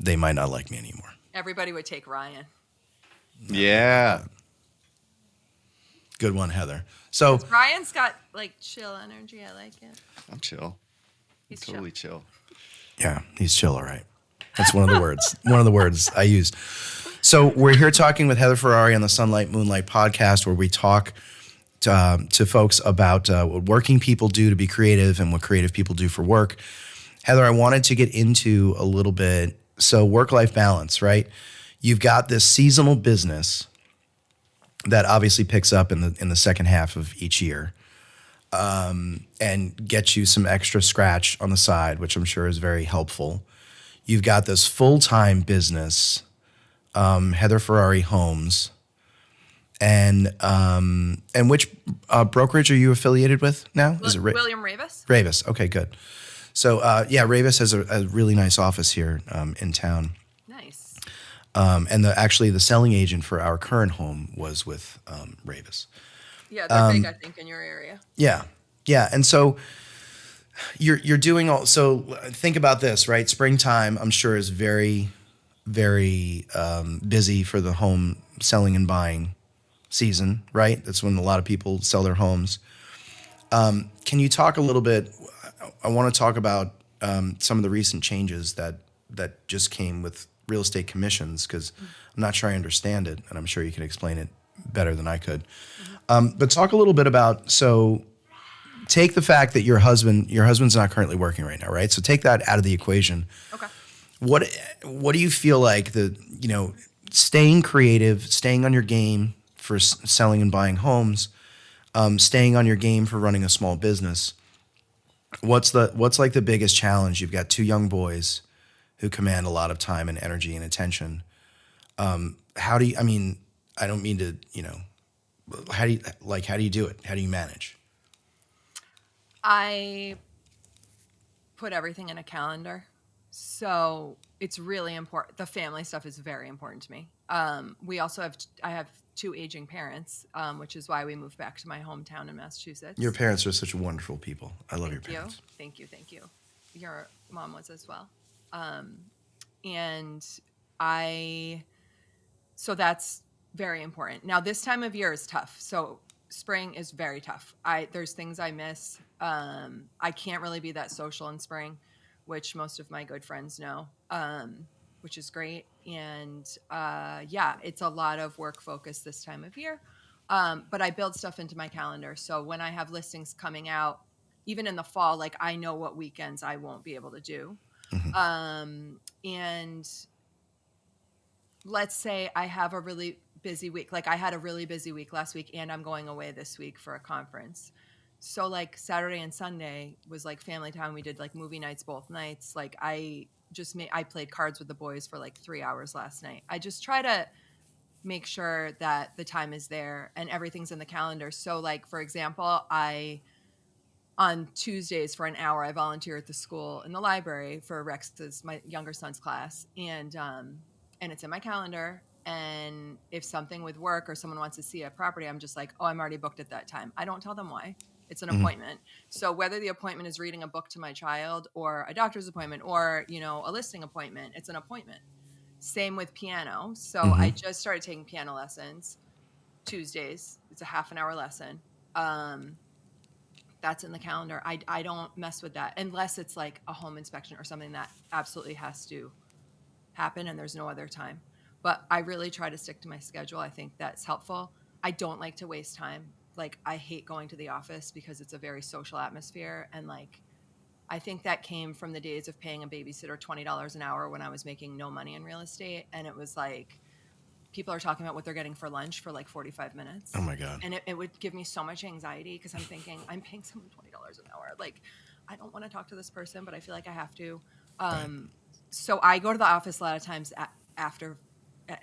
they might not like me anymore. Everybody would take Ryan. Yeah. Good one, Heather. So Ryan's got like chill energy. I like it. I'm chill. He's Totally chill. yeah, he's chill, all right. That's one of the words. One of the words I used. So we're here talking with Heather Ferrari on the Sunlight Moonlight Podcast, where we talk to folks about what working people do to be creative and what creative people do for work. Heather, I wanted to get into a little bit. So work-life balance, right? You've got this seasonal business that obviously picks up in the second half of each year, and gets you some extra scratch on the side, which I'm sure is very helpful. You've got this full-time business, Heather Ferrari Homes, and which brokerage are you affiliated with now? Is it William Ravis? Ravis? Okay, good. So Ravis has a really nice office here in town. Nice. And actually the selling agent for our current home was with Ravis. Yeah, they're big, I think, in your area. Yeah. And so you're doing all. So think about this, right? Springtime, I'm sure, is very, very busy for the home selling and buying season, right? That's when a lot of people sell their homes. Can you talk a little bit? I want to talk about some of the recent changes that just came with real estate commissions, because I'm not sure I understand it, and I'm sure you can explain it better than I could. But talk a little bit about, so take the fact that your husband's not currently working right now, right? So take that out of the equation. Okay. What do you feel like staying creative, staying on your game for selling and buying homes, staying on your game for running a small business? What's like the biggest challenge? You've got two young boys who command a lot of time and energy and attention. How do you, I don't mean to, how do you do it? How do you manage? I put everything in a calendar. So it's really important. The family stuff is very important to me. I have two aging parents, which is why we moved back to my hometown in Massachusetts. Your parents are such wonderful people. I love your parents. Thank you. Your mom was as well. So that's very important. Now, this time of year is tough. So spring is very tough. There's things I miss. I can't really be that social in spring, which most of my good friends know, which is great. And it's a lot of work focus this time of year. But I build stuff into my calendar. So when I have listings coming out, even in the fall, like I know what weekends I won't be able to do. Mm-hmm. And let's say I have a really busy week. Like I had a really busy week last week, and I'm going away this week for a conference. So like Saturday and Sunday was like family time. We did like movie nights both nights. Like I played cards with the boys for like 3 hours last night. I just try to make sure that the time is there and everything's in the calendar. So like, for example, on Tuesdays for an hour, I volunteer at the school in the library for Rex's, my younger son's class. And it's in my calendar. And if something with work or someone wants to see a property, I'm just like, oh, I'm already booked at that time. I don't tell them why. It's an appointment. So whether the appointment is reading a book to my child or a doctor's appointment or, a listing appointment, it's an appointment. Same with piano. So I just started taking piano lessons Tuesdays. It's a half an hour lesson. That's in the calendar. I don't mess with that unless it's like a home inspection or something that absolutely has to happen and there's no other time. But I really try to stick to my schedule. I think that's helpful. I don't like to waste time. Like I hate going to the office because it's a very social atmosphere. And like, I think that came from the days of paying a babysitter $20 an hour when I was making no money in real estate. And it was like, people are talking about what they're getting for lunch for like 45 minutes. Oh my God. And it would give me so much anxiety because I'm thinking I'm paying someone $20 an hour. Like, I don't want to talk to this person, but I feel like I have to. Right. So I go to the office a lot of times at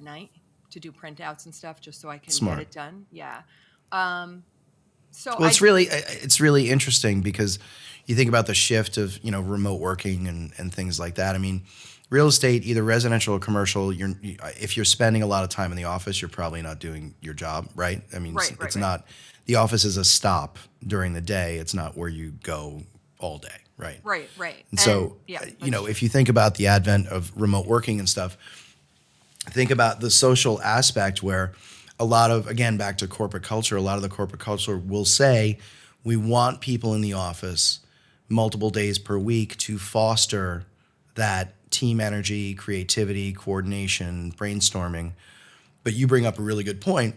night to do printouts and stuff just so I can get it done. Yeah. It's really interesting because you think about the shift of, remote working and things like that. I mean, real estate, either residential or commercial, if you're spending a lot of time in the office, you're probably not doing your job, right? I mean, it's not, the office is a stop during the day. It's not where you go all day, right? Right. And so, if you think about the advent of remote working and stuff, think about the social aspect where a lot of, again, back to corporate culture, a lot of the corporate culture will say, we want people in the office multiple days per week to foster that team energy, creativity, coordination, brainstorming. But you bring up a really good point,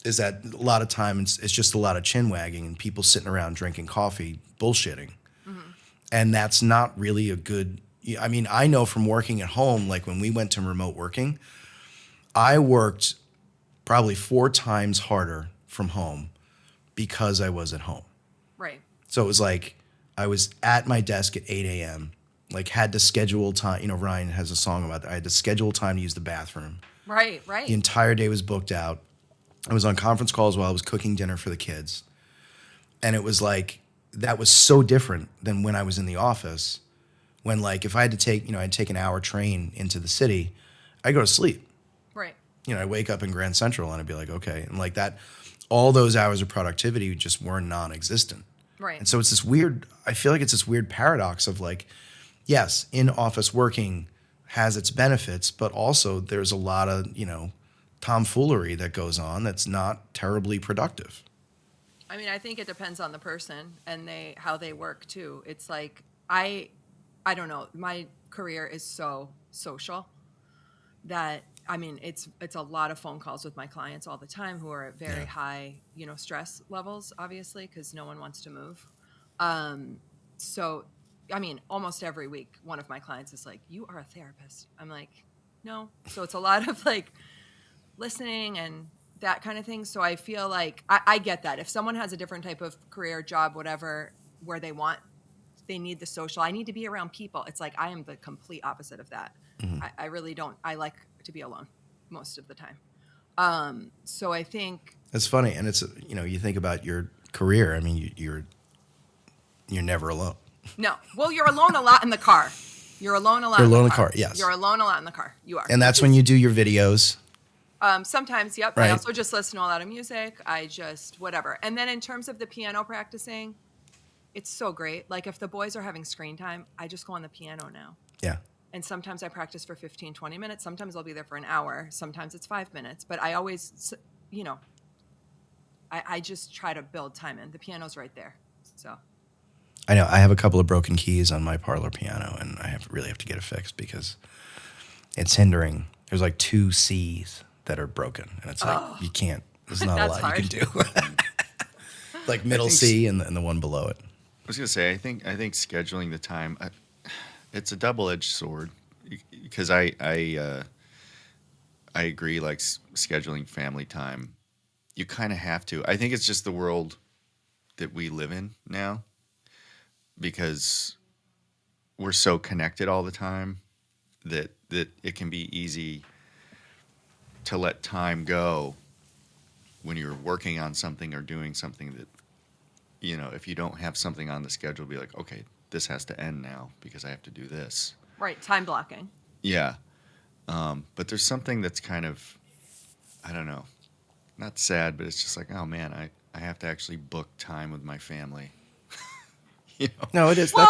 is that a lot of times it's just a lot of chin wagging and people sitting around drinking coffee, bullshitting. And that's not really a good, I mean, I know from working at home, like when we went to remote working, I worked probably 4 times harder from home because I was at home. Right. So it was like I was at my desk at 8 a.m., like had to schedule time. Ryan has a song about that. I had to schedule time to use the bathroom. Right. The entire day was booked out. I was on conference calls while I was cooking dinner for the kids. And it was like, that was so different than when I was in the office. When like, if I had to take, I'd take an hour train into the city, I'd go to sleep. Right. I'd wake up in Grand Central and I'd be like, okay. And like that, all those hours of productivity just were non-existent. Right. And so it's this weird, I feel like it's this weird paradox of like, yes, in-office working has its benefits, but also there's a lot of, tomfoolery that goes on that's not terribly productive. I mean, I think it depends on the person and how they work too. It's like, I don't know, my career is so social that, I mean, it's a lot of phone calls with my clients all the time who are at very high, stress levels, obviously, because no one wants to move. So, I mean, almost every week, one of my clients is like, you are a therapist. I'm like, no. So it's a lot of like listening and that kind of thing. So I feel like I get that. If someone has a different type of career, job, whatever, where they need the social, I need to be around people. It's like I am the complete opposite of that. I really don't. I like to be alone most of the time. So I think it's funny, and it's you think about your career. I mean, you're never alone. No, well, you're alone a lot in the car. You're alone a lot. You're alone in in the car. Yes, you're alone a lot in the car. You are, and that's when you do your videos. Sometimes, yep. Right. I also just listen to a lot of music. I just whatever. And then in terms of the piano practicing, it's so great. Like if the boys are having screen time, I just go on the piano now. Yeah. And sometimes I practice for 15, 20 minutes. Sometimes I'll be there for an hour. Sometimes it's 5 minutes. But I always, I just try to build time in. The piano's right there. So. I know. I have a couple of broken keys on my parlor piano, and I really have to get it fixed because it's hindering. There's like 2 C's that are broken, and it's like you can't. There's not a lot hard. you can do. Like middle C and the one below it. I was gonna say, I think scheduling the time, it's a double-edged sword because I agree. Like scheduling family time, you kind of have to. I think it's just the world that we live in now because we're so connected all the time that it can be easy to let time go when you're working on something or doing something that, if you don't have something on the schedule, be like, okay, this has to end now because I have to do this. Right, time blocking. Yeah. But there's something that's kind of, I don't know, not sad, but it's just like, oh man, I have to actually book time with my family. No, it is. Well,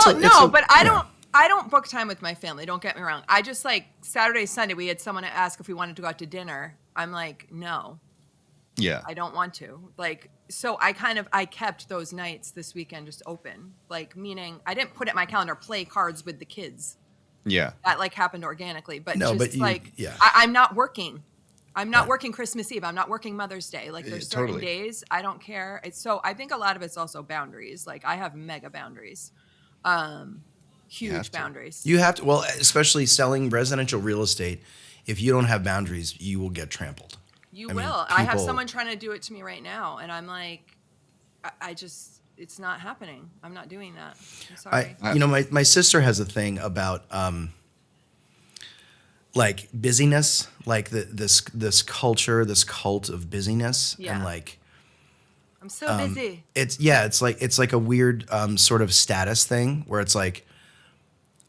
I don't book time with my family. Don't get me wrong. I just like Saturday, Sunday, we had someone ask if we wanted to go out to dinner. I'm like, no. Yeah. I don't want to. Like, so I kept those nights this weekend just open. Like, meaning I didn't put it in my calendar, play cards with the kids. Yeah. That like happened organically. But no, just but I'm not working. I'm not working Christmas Eve. I'm not working Mother's Day. Like there's certain totally. days I don't care. So I think a lot of it's also boundaries. Like I have mega boundaries. Huge boundaries. You have to, well, especially selling residential real estate, if you don't have boundaries, you will get trampled. You will. I have someone trying to do it to me right now, and I'm like, I just, it's not happening. I'm not doing that. I'm sorry. My sister has a thing about like busyness, like this culture, this cult of busyness, and like I'm so busy. It's like a weird sort of status thing where it's like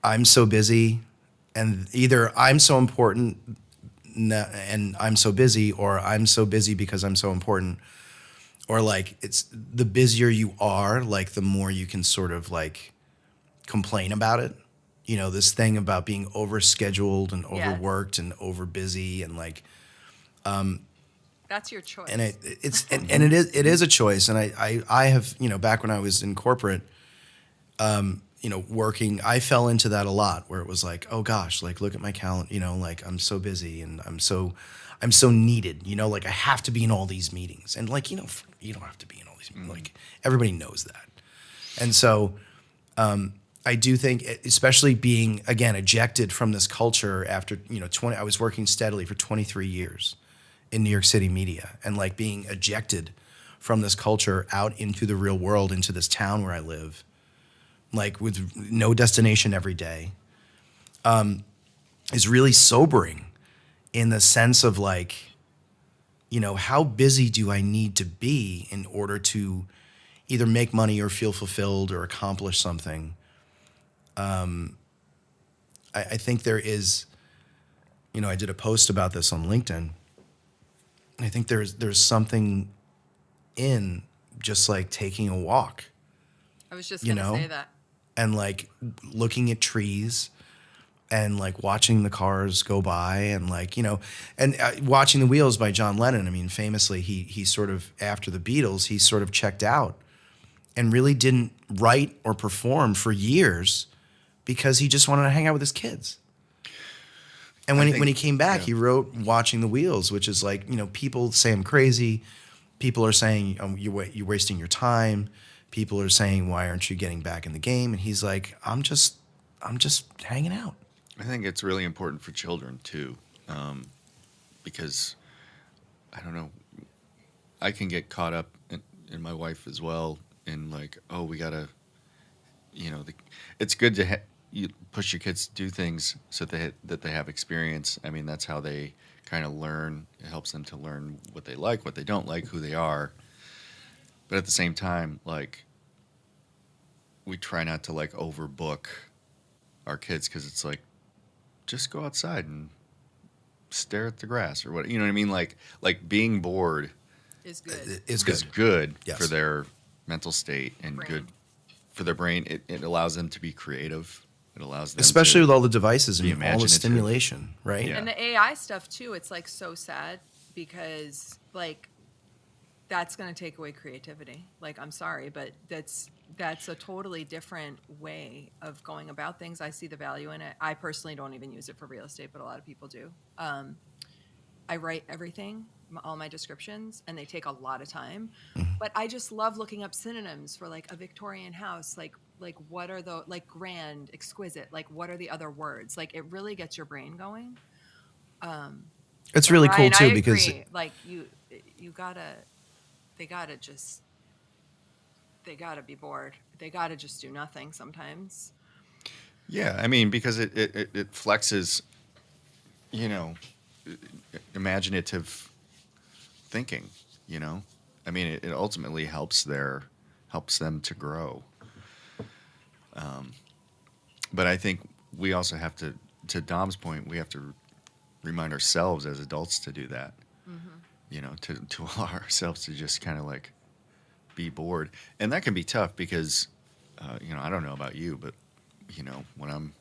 I'm so busy, And either I'm so important and I'm so busy, or I'm so busy because I'm so important, or like it's the busier you are, like the more you can sort of like complain about it. You know, this thing about being overscheduled and overworked and over busy and like, That's your choice. and it is a choice. And I have, you know, back when I was in corporate, you know, working, I fell into that a lot where it was like, oh gosh, like look at my calendar, you know, like I'm so busy and I'm so needed, you know, like I have to be in all these meetings. And like, you know, you don't have to be in all these meetings. Like everybody knows that. And so I do think, especially being, again, ejected from this culture after, you know, I was working steadily for 23 years in New York City media, and like being ejected from this culture out into the real world, into this town where I live, like with no destination every day, is really sobering in the sense of like, you know, how busy do I need to be in order to either make money or feel fulfilled or accomplish something? I think there is, you know, I did a post about this on LinkedIn. I think there's something in just like taking a walk. I was just going to say that. And like looking at trees and like watching the cars go by and like, you know, and watching the Wheels by John Lennon. I mean, famously, he sort of, after the Beatles, he sort of checked out and really didn't write or perform for years because he just wanted to hang out with his kids. And when he came back, he wrote Watching the Wheels, which is like, you know, people say I'm crazy. People are saying you're wasting your time. People are saying, why aren't you getting back in the game? And he's like, I'm just hanging out. I think it's really important for children too, because I don't know, I can get caught up, and my wife as well, in like, oh, we gotta, you know, it's good to you push your kids to do things so that they have experience. I mean, that's how they kind of learn. It helps them to learn what they like, what they don't like, who they are. But at the same time, like, we try not to like overbook our kids, because it's like, just go outside and stare at the grass or what, you know what I mean? Like being bored Is good. Is good Yes. for their mental state and Brain. good for their brain. It allows them to be creative. It allows them Especially to with all the devices be and all the imaginative. stimulation, right? Yeah. And the AI stuff too, it's like so sad because like that's going to take away creativity. Like, I'm sorry, but that's a totally different way of going about things. I see the value in it. I personally don't even use it for real estate, but a lot of people do. I write everything, all my descriptions, and they take a lot of time. But I just love looking up synonyms for like a Victorian house, like what are the, like grand, exquisite, like what are the other words? Like it really gets your brain going. It's really cool Ryan, too I because agree. Like they gotta be bored. They gotta just do nothing sometimes. Yeah, I mean, because it flexes, you know, imaginative thinking, you know? I mean, it ultimately helps them to grow. But I think we also have to Dom's point, we have to remind ourselves as adults to do that. You know, to allow ourselves to just kind of like be bored. And that can be tough because, you know, I don't know about you, but, you know, when I'm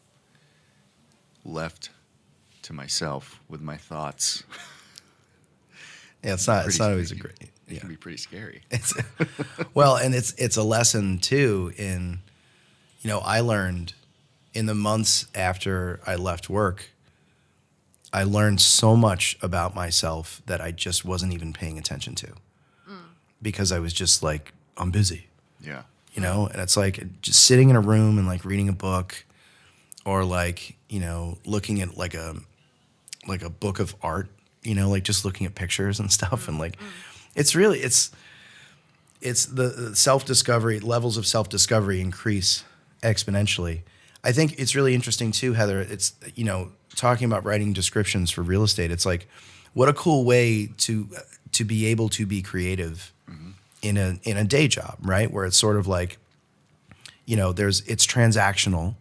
left to myself with my thoughts. yeah, it's not always a it great. It Yeah. can be pretty scary. Well, and it's a lesson too in, you know, I learned in the months after I left work, I learned so much about myself that I just wasn't even paying attention to because I was just like, I'm busy, Yeah. you know? And it's like just sitting in a room and like reading a book or like, you know, looking at like a book of art, you know, like just looking at pictures and stuff. And like, it's really, it's the self-discovery, levels of self-discovery increase exponentially. I think it's really interesting too, Heather. It's, you know, talking about writing descriptions for real estate. It's like, what a cool way to be able to be creative in a day job, right? Where it's sort of like, you know, it's transactional,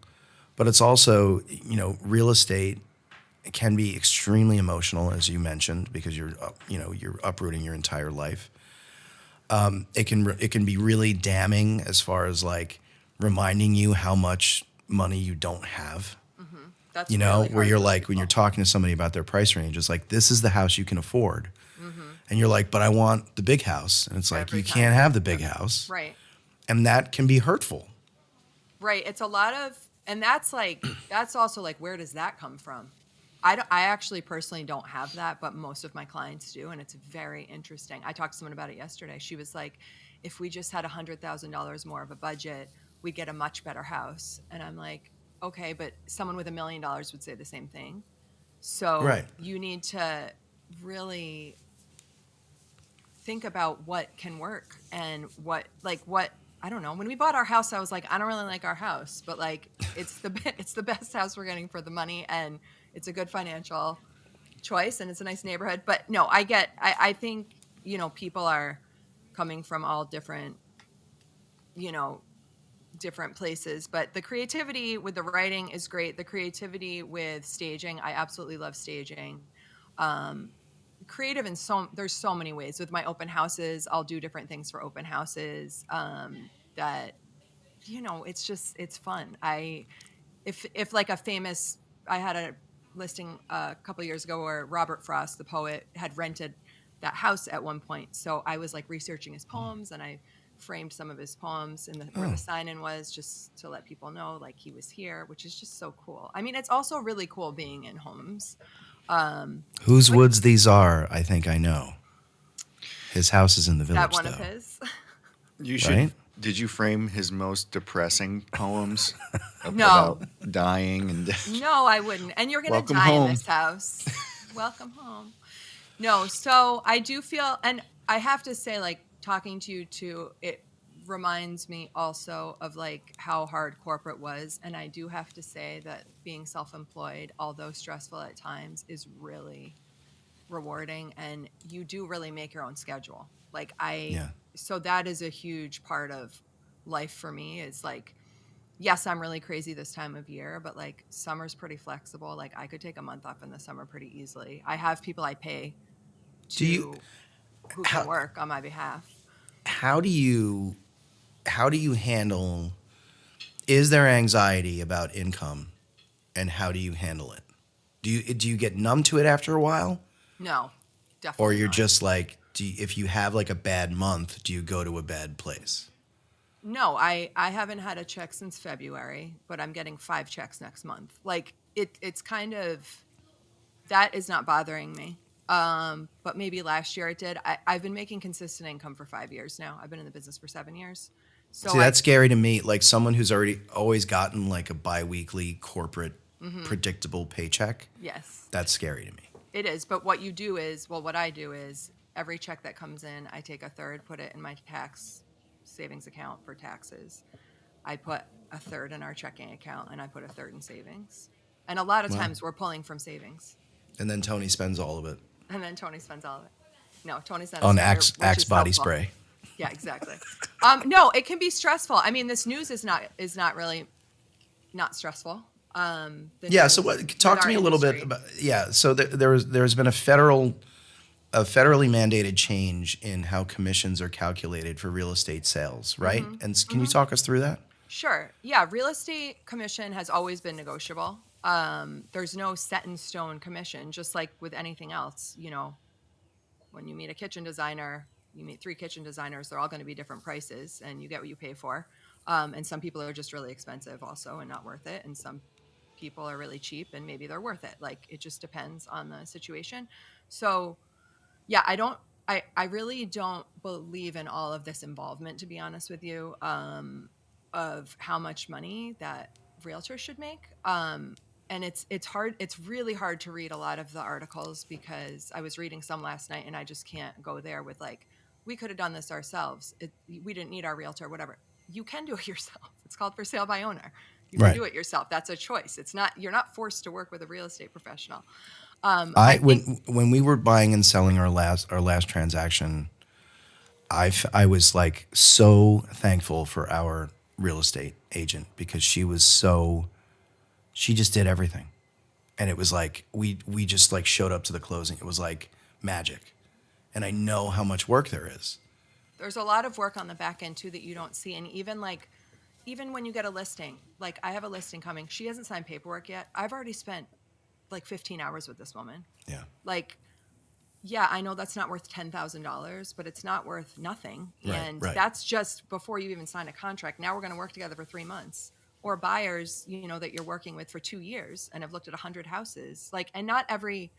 but But it's also, real estate can be extremely emotional, as you mentioned, because you're uprooting your entire life. It can be really damning as far as like reminding you how much money you don't have. That's You know, really where hard you're for like, when people. you're talking to somebody about their price range, it's like, this is the house you can afford. And you're like, but I want the big house. And it's like, Every you time. can't have the big house. Right. And that can be hurtful. Right. It's a lot of, and that's also like, where does that come from? I actually personally don't have that, but most of my clients do. And it's very interesting. I talked to someone about it yesterday. She was like, if we just had $100,000 more of a budget, we'd get a much better house. And I'm like, okay, but someone with $1 million would say the same thing. So Right. you need to really think about what can work and what I don't know. When we bought our house, I was like, I don't really like our house, but like it's the best house we're getting for the money, and it's a good financial choice, and it's a nice neighborhood. But no, I think people are coming from all different different places, but the creativity with the writing is great. The creativity with staging, I absolutely love staging. Creative in there's so many ways. With my open houses, I'll do different things for open houses that it's fun. If like I had a listing a couple years ago where Robert Frost, the poet, had rented that house at one point. So I was like researching his poems, and I framed some of his poems where the sign-in was, just to let people know like he was here, which is just so cool. I mean, it's also really cool being in homes. Whose woods these are, I think I know. His house is in the village, That one though. of his. You should. Right? Did you frame his most depressing poems No. about dying and death? No, I wouldn't. And you're going to Welcome die home. in this house. Welcome home. No, so I do feel, and I have to say, like, talking to you too, it reminds me also of like how hard corporate was. And I do have to say that being self-employed, although stressful at times, is really rewarding, and you do really make your own schedule. Like so that is a huge part of life for me, is like, yes, I'm really crazy this time of year, but like summer's pretty flexible. Like I could take a month off in the summer pretty easily. I have people I pay who can work on my behalf. How do you handle, is there anxiety about income, and how do you handle it? Do you get numb to it after a while? No, definitely Or you're not. just like, if you have like a bad month, do you go to a bad place? No, I haven't had a check since February, but I'm getting 5 checks next month. Like it's kind of, that is not bothering me. But maybe last year it did. I've been making consistent income for 5 years now. I've been in the business for 7 years. So See, that's scary to me. Like someone who's always gotten like a biweekly corporate predictable paycheck. Yes, That's scary to me. it is. But what you do is, what I do is every check that comes in, I take a third, put it in my tax savings account for taxes. I put a third in our checking account, and I put a third in savings. And a lot of times we're pulling from savings. And then Tony spends all of it And then Tony spends all of it. No, Tony's not on a spender, Axe which is body helpful. spray. Yeah, exactly. No, it can be stressful. I mean, this news is not really not stressful. Yeah. So talk to me a little bit about, So there's been a federally mandated change in how commissions are calculated for real estate sales, right? And can you talk us through that? Sure. Yeah, real estate commission has always been negotiable. There's no set in stone commission, just like with anything else. When you meet a kitchen designer, you meet 3 kitchen designers, they're all going to be different prices, and you get what you pay for. And some people are just really expensive also and not worth it. And some people are really cheap and maybe they're worth it. Like, it just depends on the situation. So yeah, I really don't believe in all of this involvement, to be honest with you, of how much money that realtors should make. And it's hard. It's really hard to read a lot of the articles, because I was reading some last night and I just can't go there with like, we could have done this ourselves. We didn't need our realtor, whatever. You can do it yourself. It's called for sale by owner. You can do it yourself. That's a choice. You're not forced to work with a real estate professional. When we were buying and selling our last transaction, I was like so thankful for our real estate agent, because she was so She just did everything. And it was like, we just like showed up to the closing. It was like magic. And I know how much work there is. There's a lot of work on the back end too that you don't see. And even when you get a listing, like I have a listing coming, she hasn't signed paperwork yet. I've already spent like 15 hours with this woman. Yeah. Like, yeah, I know that's not worth $10,000, but it's not worth nothing. Right, And right. that's just before you even sign a contract. Now we're going to work together for 3 months. Or buyers, that you're working with for 2 years and have looked at 100 houses. Like, and not every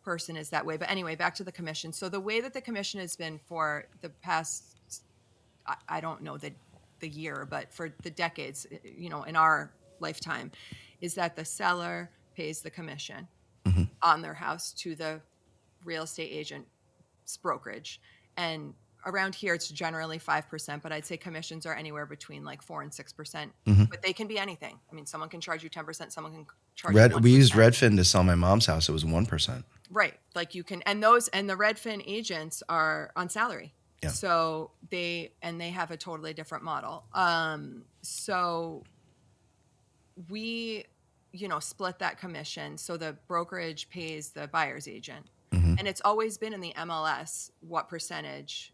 person is that way. But anyway, back to the commission. So the way that the commission has been for the past, I don't know the year, but for the decades, in our lifetime, is that the seller pays the commission on their house to the real estate agent's brokerage. And around here, it's generally 5%, but I'd say commissions are anywhere between like 4 and 6%. But they can be anything. I mean, someone can charge you 10%, someone can charge you 1%. We used Redfin to sell my mom's house. It was 1%. Right. Like you can, and the Redfin agents are on salary. Yeah. So they have a totally different model. So we, split that commission. So the brokerage pays the buyer's agent. And it's always been in the MLS what percentage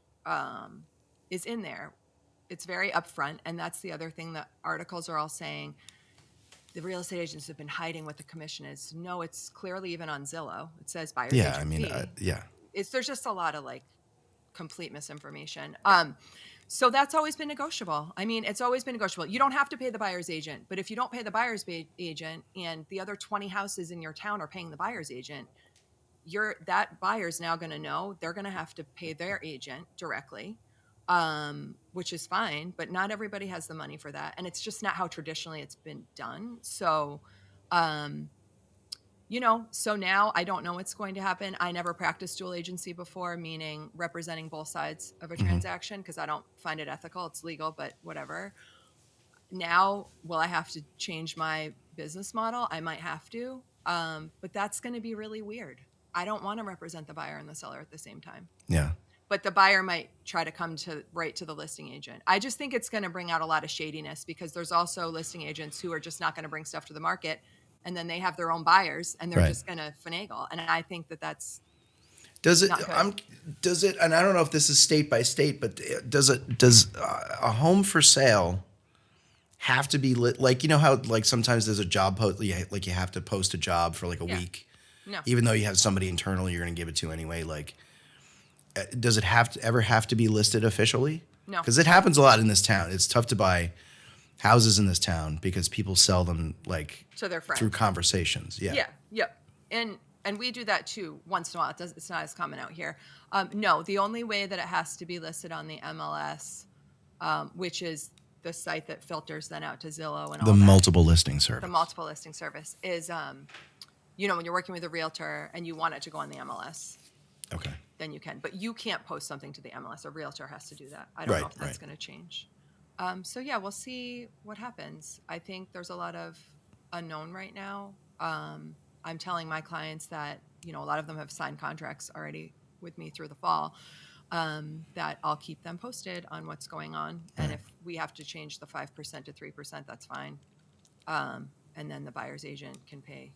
is in there. It's very upfront. And that's the other thing that articles are all saying. The real estate agents have been hiding what the commission is. No, it's clearly even on Zillow. It says buyer's agent Yeah, I mean, fee. There's just a lot of like complete misinformation. So that's always been negotiable. I mean, it's always been negotiable. You don't have to pay the buyer's agent, but if you don't pay the buyer's agent and the other 20 houses in your town are paying the buyer's agent, that buyer's now going to know they're going to have to pay their agent directly, which is fine, but not everybody has the money for that. And it's just not how traditionally it's been done. So, so now I don't know what's going to happen. I never practiced dual agency before, meaning representing both sides of a transaction, because I don't find it ethical. It's legal, but whatever. Now, will I have to change my business model? I might have to, but that's going to be really weird. I don't want to represent the buyer and the seller at the same time. Yeah. But the buyer might try to come right to the listing agent. I just think it's going to bring out a lot of shadiness, because there's also listing agents who are just not going to bring stuff to the market, and then they have their own buyers and they're just going to finagle. And I think that's Does it? not good. Does it? And I don't know if this is state by state, but does a home for sale have to be lit? Like, how like sometimes there's a job post, like you have to post a job for like a week. No. Even though you have somebody internally you're going to give it to anyway. Like, does it ever have to be listed officially? No. Because it happens a lot in this town. It's tough to buy houses in this town because people sell them like To their friends. through conversations. Yeah. Yeah. Yep. And we do that too once in a while. It's not as common out here. No, the only way that it has to be listed on the MLS, which is the site that filters then out to Zillow and all The that. multiple listing service. The multiple listing service is, when you're working with a realtor and you want it to go on the MLS, Okay. then you can. But you can't post something to the MLS. A realtor has to do that. I don't know if that's going to change. So yeah, we'll see what happens. I think there's a lot of unknown right now. I'm telling my clients that, a lot of them have signed contracts already with me through the fall, that I'll keep them posted on what's going on. And if we have to change the 5% to 3%, that's fine. And then the buyer's agent can pay.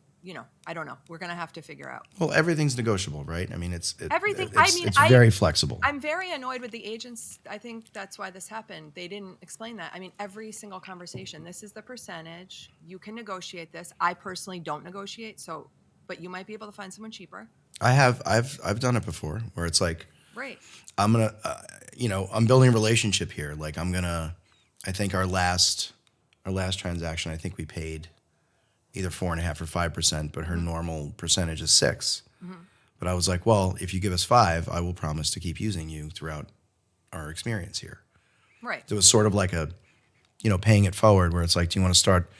I don't know. We're going to have to figure out. Well, everything's negotiable, right? I mean, Everything. It's very flexible. I'm very annoyed with the agents. I think that's why this happened. They didn't explain that. I mean, every single conversation, this is the percentage. You can negotiate this. I personally don't negotiate. But you might be able to find someone cheaper. I've done it before where it's like, Right. I'm going to, I'm building a relationship here. Like I think our last transaction, I think we paid either 4.5% or 5%, but her normal percentage is 6%. But I was like, well, if you give us 5%, I will promise to keep using you throughout our experience here. Right. It was sort of like a, paying it forward where it's like, do you want to start,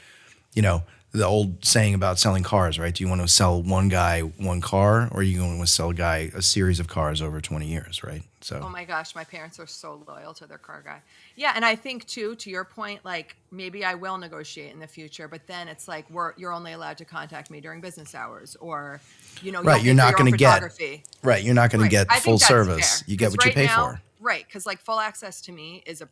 the old saying about selling cars, right? Do you want to sell one guy one car, or are you going to sell a guy a series of cars over 20 years, right? So. Oh my gosh, my parents are so loyal to their car guy. Yeah, and I think too, to your point, like maybe I will negotiate in the future, but then it's like you're only allowed to contact me during business hours, or right, you're not going to get right. You're not going to get I think full that's service. fair. You get 'Cause what you right pay now, for. Right, because like full access to me is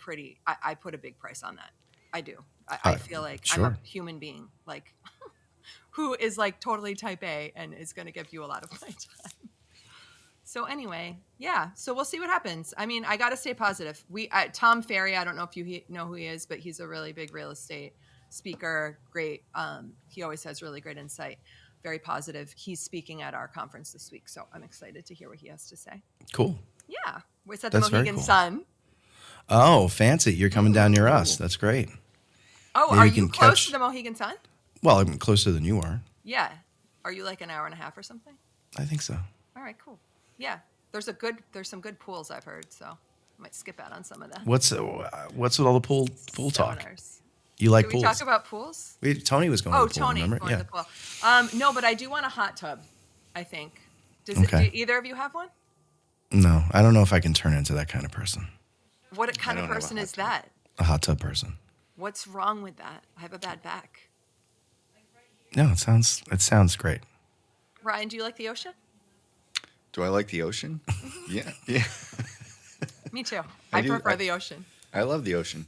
I put a big price on that. I do. I feel like I'm sure. a human being, like who is like totally type A and is going to give you a lot of my time. So anyway, yeah. So we'll see what happens. I mean, I got to stay positive. Tom Ferry, I don't know if you know who he is, but he's a really big real estate speaker. Great. He always has really great insight. Very positive. He's speaking at our conference this week, so I'm excited to hear what he has to say. Cool. Yeah, it's at the That's very Mohegan cool. Sun. Oh, fancy. You're coming down near us. That's great. Oh, Maybe are we you can close catch- to the Mohegan Sun? Well, I'm closer than you are. Yeah. Are you like an hour and a half or something? I think so. All right, cool. Yeah, there's some good pools I've heard, so I might skip out on some of that. What's with all the pool talk? Seminars. You like Did we pools? talk about pools? Tony was going Oh, to the pool, Tony remember? going Yeah. to the pool. No, but I do want a hot tub, I think. Do either of you have one? No, I don't know if I can turn into that kind of person. What kind of don't have a person hot is tub. that? A hot tub person. What's wrong with that? I have a bad back. No, it sounds great. Ryan, do you like the ocean? Do I like the ocean? Yeah. Me too. I I do- prefer I- the ocean. I love the ocean.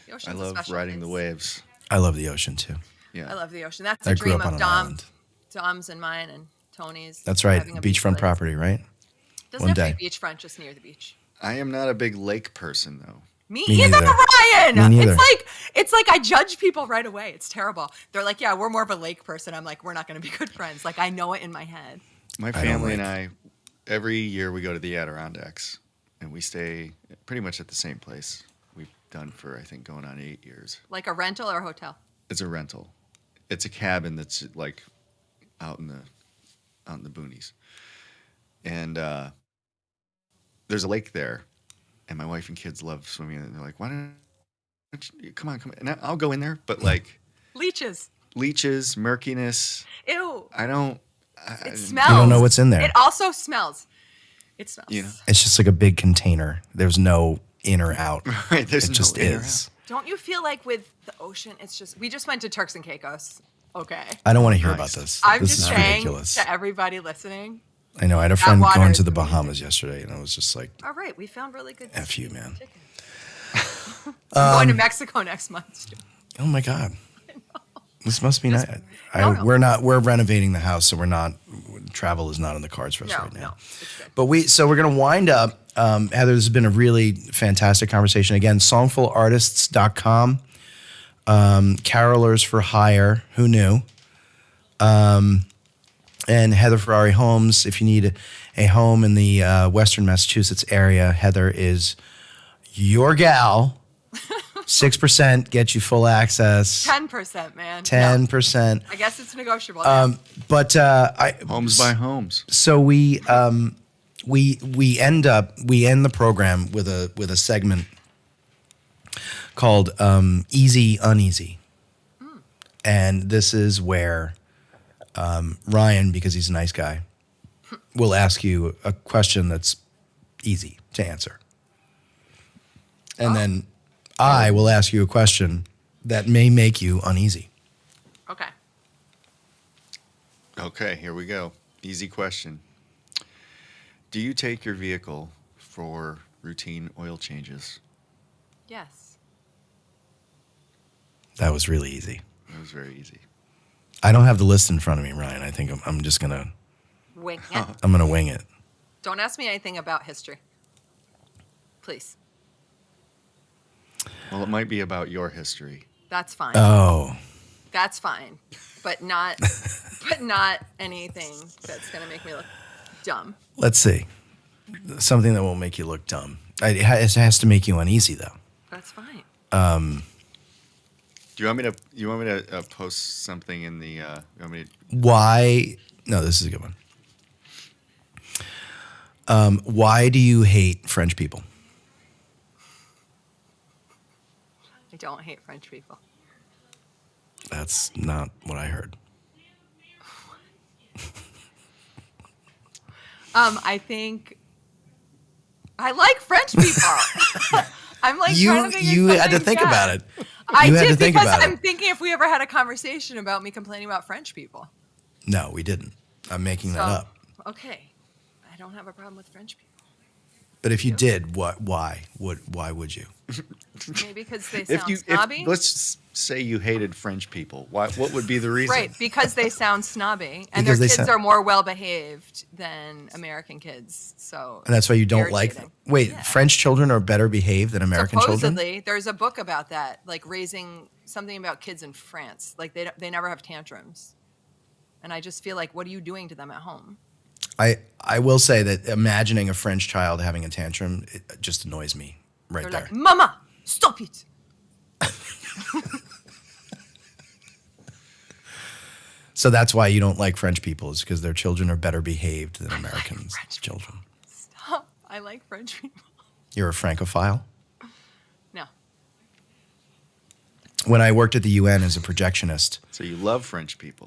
The I ocean's a love special riding the place. waves. I love the ocean too. Yeah. I love the ocean. That's I a grew dream up on of an island. Dom's and mine and Tony's. That's right. having a beach Beachfront place. property, right? Doesn't one have to day. be beachfront, just near the beach. I am not a big lake person though. Me Me either, neither. Ryan. Me neither. It's like I judge people right away. It's terrible. They're like, yeah, we're more of a lake person. I'm like, we're not going to be good friends. Like I know it in my head. My don't family and like- I, every year we go to the Adirondacks, and we stay pretty much at the same place. We've done for I think going on 8 years. Like a rental or a hotel. It's a rental. It's a cabin that's like out in the boonies, and there's a lake there, and my wife and kids love swimming in it. And they're like, "Why don't you come on?" And I'll go in there, but like Leeches. leeches, murkiness. Ew. I don't. It smells. You don't know what's in there. It also smells. It smells. You know. It's just like a big container. There's no in or out. Right, there's It no just in or is. Don't you feel like with the ocean, we just went to Turks and Caicos. Okay. I don't want to hear Nice. about this. I'm This just is saying ridiculous. to everybody listening. I know. I had a friend water going is to the amazing. Bahamas yesterday, and I was just like, All right, we found really good. F you, man. chicken. I'm going to Mexico next month. Too. Oh my God. This must be nice. No. We're renovating the house, so travel is not on the cards for us right now. No, it's good. But we're going to wind up. Heather, this has been a really fantastic conversation. Again, songfulartists.com. Carolers for hire. Who knew? And Heather Ferrari Homes. If you need a home in the Western Massachusetts area, Heather is your gal. 6% gets you full access. 10%, man. 10%. I guess it's negotiable. But Homes by homes. So we end the program with a segment called Easy Uneasy. And this is where Ryan, because he's a nice guy, will ask you a question that's easy to answer. And then I will ask you a question that may make you uneasy. Okay. Okay, here we go. Easy question. Do you take your vehicle for routine oil changes? Yes. That was really easy. It was very easy. I don't have the list in front of me, Ryan. I think I'm just gonna Wing it. wing it. Don't ask me anything about history. Please. Well, it might be about your history. That's fine. Oh, That's fine. But not anything that's going to make me look dumb. let's see. Something that won't make you look dumb. It has to make you uneasy, though. That's fine. Do you want me to post something in the? You want me to, Why? No, this is a good one. Why do you hate French people? I don't hate French people. That's not what I heard. I think I like French people. I'm like trying to think of You had to something, think yeah. about it. I You had did to think because about I'm it. thinking if we ever had a conversation about me complaining about French people. No, we didn't. I'm making that So, up. okay. I don't have a problem with French people. But if you did, why would you? Maybe because they sound snobby. Let's say you hated French people. What would be the reason? Right, because they sound snobby, and their kids are more well behaved than American kids. So and that's why you don't like them. Wait, French children are better behaved than American children? Supposedly, there's a book about that, like raising something about kids in France. Like they never have tantrums, and I just feel like, what are you doing to them at home? I will say that imagining a French child having a tantrum, it just annoys me They're there. like, Mama, stop it. So that's why you don't like French people, is because their children are better behaved than Americans' children. Stop. I like French people. You're a Francophile? No. When I worked at the UN as a projectionist, So you love French people.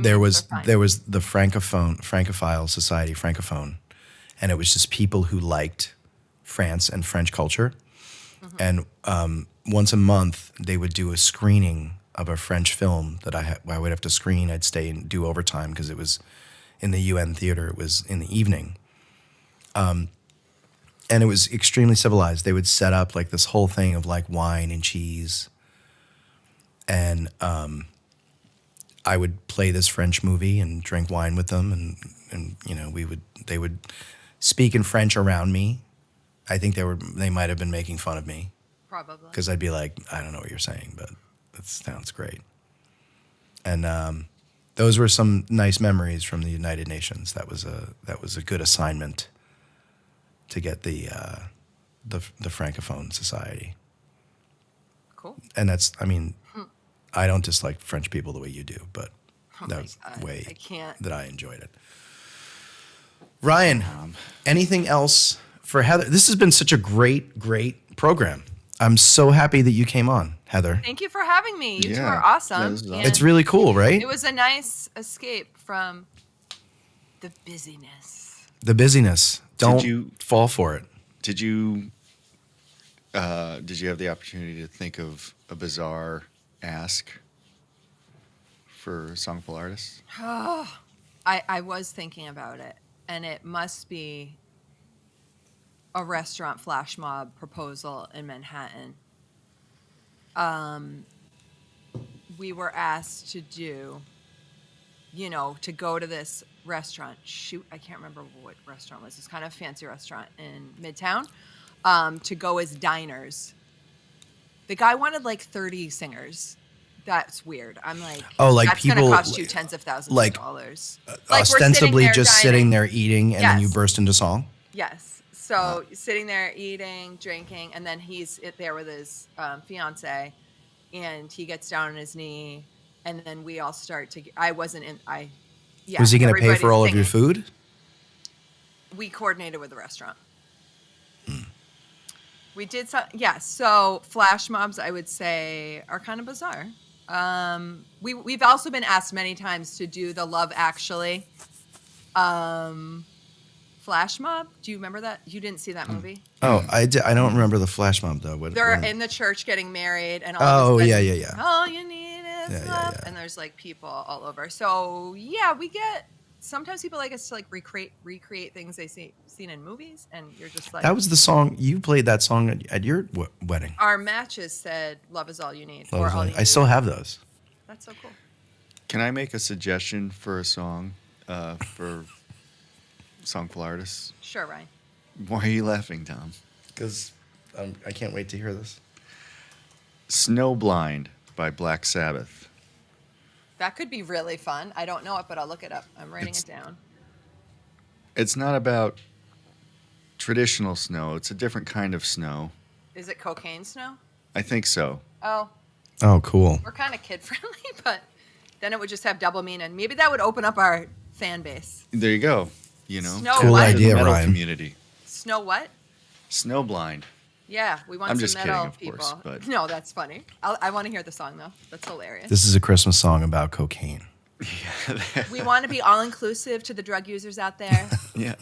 there was the Francophile Society, Francophone, and it was just people who liked France and French culture. And once a month, they would do a screening of a French film that I would have to screen. I'd stay and do overtime because it was in the UN theater. It was in the evening. And it was extremely civilized. They would set up like this whole thing of like wine and cheese. And I would play this French movie and drink wine with them. And you know, they would speak in French around me. I think they might have been making fun of me. Probably. Because I'd be like, I don't know what you're saying, but it sounds great. And those were some nice memories from the United Nations. That was a good assignment to get the Francophone Society. Cool. And that's, I mean, I don't dislike French people the way you do, but that was the way that I enjoyed it. Ryan, anything else for Heather? This has been such a great program. I'm so happy that you came on, Heather. Thank you for having me. You two Yeah, are awesome. that was awesome. It's really cool, right? It was a nice escape from the busyness. The busyness. Don't you- fall for it. Did you have the opportunity to think of a bizarre ask for Songful Artists? I was thinking about it, and it must be a restaurant flash mob proposal in Manhattan. We were asked to do, to go to this restaurant. Shoot, I can't remember what restaurant it was. It's kind of a fancy restaurant in Midtown. To go as diners. The guy wanted like 30 singers. That's weird. I'm like, like that's people going to cost you tens of thousands of dollars. Like ostensibly just dining. sitting there eating, and then you Yes. burst into song. Yes. So sitting there eating, drinking, and then he's there with his fiance, and he gets down on his knee, and then we all start to. Was he going to pay for all of your singing. food? We coordinated with the restaurant. We did so flash mobs, I would say, are kind of bizarre. We've also been asked many times to do the Love Actually flash mob. Do you remember that? You didn't see that movie? Oh, I don't remember the flash mob though. They're in the church getting married, and all yeah. All you need is love, yeah. and there's like people all over. So yeah, we get. Sometimes people like us to like recreate things they seen in movies, and you're just like. That was the song you played. That song at your wedding. Our matches said "Love is all you need." I still have those. That's so cool. Can I make a suggestion for a song for Songful Artists? Sure, Ryan. Why are you laughing, Tom? Because I can't wait to hear this. Snowblind by Black Sabbath. That could be really fun. I don't know it, but I'll look it up. I'm writing it down. It's not about traditional snow. It's a different kind of snow. Is it cocaine snow? I think so. Oh, Oh, cool. we're kind of kid friendly, but then it would just have double meaning. Maybe that would open up our fan base. There you go. Snow Cool what? idea, the metal Ryan. community. Snow what? Snowblind. Yeah, we want I'm some just metal kidding, of people. course, but- No, that's funny. I want to hear the song though. That's hilarious. This is a Christmas song about cocaine. We want to be all inclusive to the drug users out there. Yeah,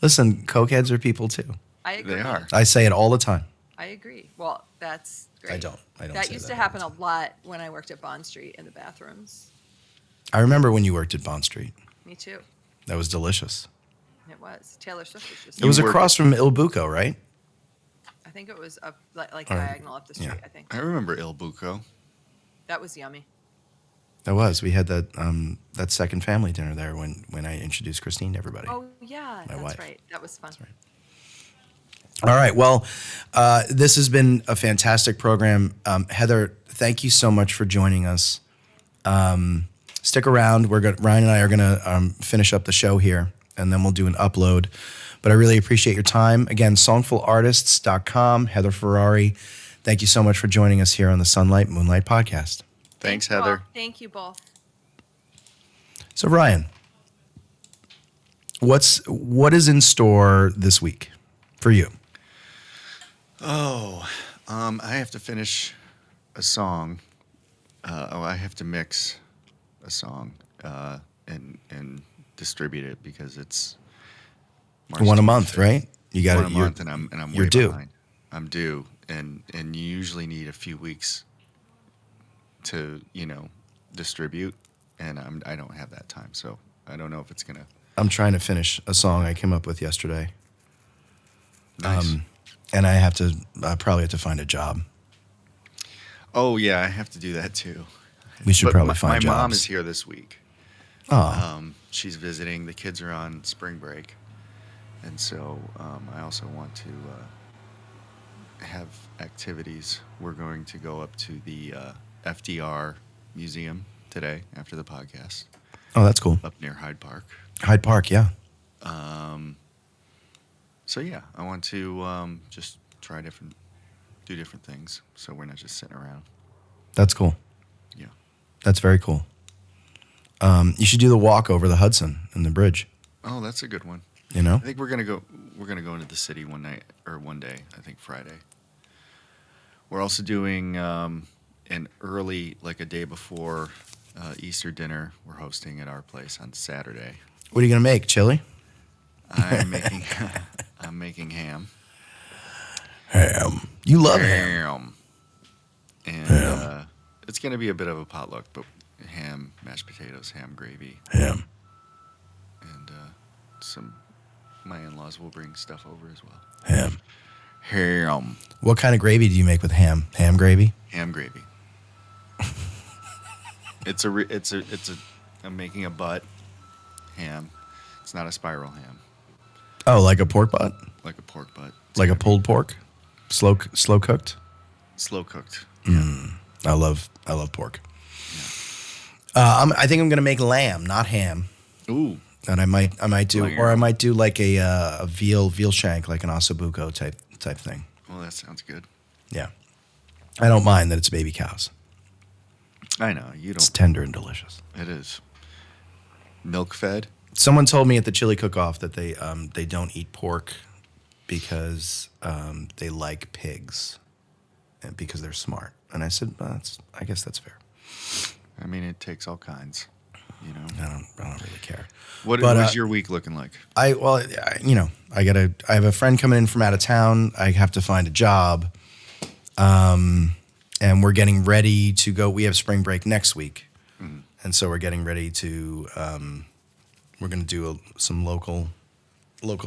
Listen, cokeheads are people too. I agree. they are. I say it all the time. I agree. Well, that's great. I don't That say used that to all happen the a lot when I worked at Bond Street in the bathrooms. I remember when you worked at Bond Street. Me too. That was delicious. It was. Taylor Swift was just. It was You work- across from Il Buco, right? I think it was up like All right. diagonal up the street. Yeah. I think I remember Il Buco. that was yummy. That was. We had that that second family dinner there when I introduced Christine to everybody. Oh yeah, My that's wife. right. That was fun. right. All right. Well, this has been a fantastic program. Heather, thank you so much for joining us. Stick around. Ryan and I are going to finish up the show here, and then we'll do an upload. But I really appreciate your time. Again, songfulartists.com, Heather Ferrari. Thank you so much for joining us here on the Sunlight Moonlight Podcast. Thanks, you all. Heather. Thank you both. So, Ryan, what is in store this week for you? Oh, I have to finish a song. I have to mix a song and distribute it because it's March One a month, 25th. right? You got One a month, and I'm you're way due. behind. I'm due, and you usually need a few weeks to distribute, and I don't have that time, so I don't know if it's gonna. I'm trying to finish a song I came up with yesterday, Nice. and I have to probably have to find a job. Oh yeah, I have to do that too. We should But probably my find jobs. mom is here this week. Oh, She's visiting. The kids are on spring break, and so I also want to have activities. We're going to go up to the FDR Museum today after the podcast, oh, that's cool. up near Hyde Park. Hyde Park, yeah. So yeah, I want to just try do different things, so we're not just sitting around. That's cool. Yeah. That's very cool. You should do the walk over the Hudson and the bridge. Oh, that's a good one. You know, I think we're gonna go into the city one night or one day. I think Friday. We're also doing an early, like a day before Easter dinner. We're hosting at our place on Saturday. what are you gonna make? Chili? I'm making I'm making ham. Ham. You love ham. And it's gonna be a bit of a potluck, but ham, mashed potatoes, ham gravy, Ham. and my in-laws will bring stuff over as well. Ham. Ham. What kind of gravy do you make with ham? Ham gravy? Ham gravy. I'm making a butt ham. It's not a spiral ham, Oh, like a pork butt? like a pork butt. It's Like a gonna be pulled pork? Slow cooked? slow cooked. I love pork. I think I'm gonna make lamb, not ham. Ooh, And I might do, Lamb. or I might do like a veal shank, like an ossobuco type thing. well, that sounds good. Yeah, I don't mind that it's baby cows. I know you It's don't. tender and delicious. It is milk fed. Someone told me at the chili cook-off that they don't eat pork because they like pigs, and because they're smart. And I said, I guess that's fair. I mean, it takes all kinds. You know. I don't really care. What But, was your week looking like? I have a friend coming in from out of town. I have to find a job. And we're getting ready to go. We have spring break next week. And so we're getting ready to, we're going to do some local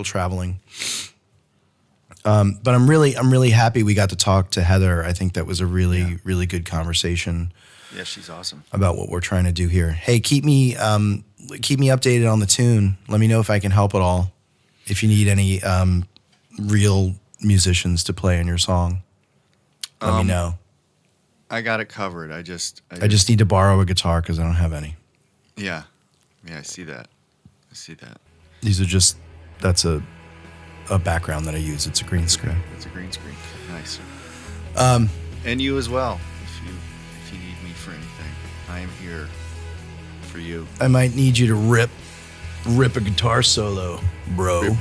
traveling. But I'm really happy we got to talk to Heather. I think that was a really good conversation Yeah, she's awesome. about what we're trying to do here. Hey, keep me updated on the tune. Let me know if I can help at all. If you need any real musicians to play in your song, let me know. I got it covered. I just need to borrow a guitar because I don't have any. Yeah, I see that. These are just, that's a background that I use. It's a green screen. It's a green screen. Nice. And you as well. If you need me for anything, I am here for you. I might need you to rip a guitar solo, bro. Rip.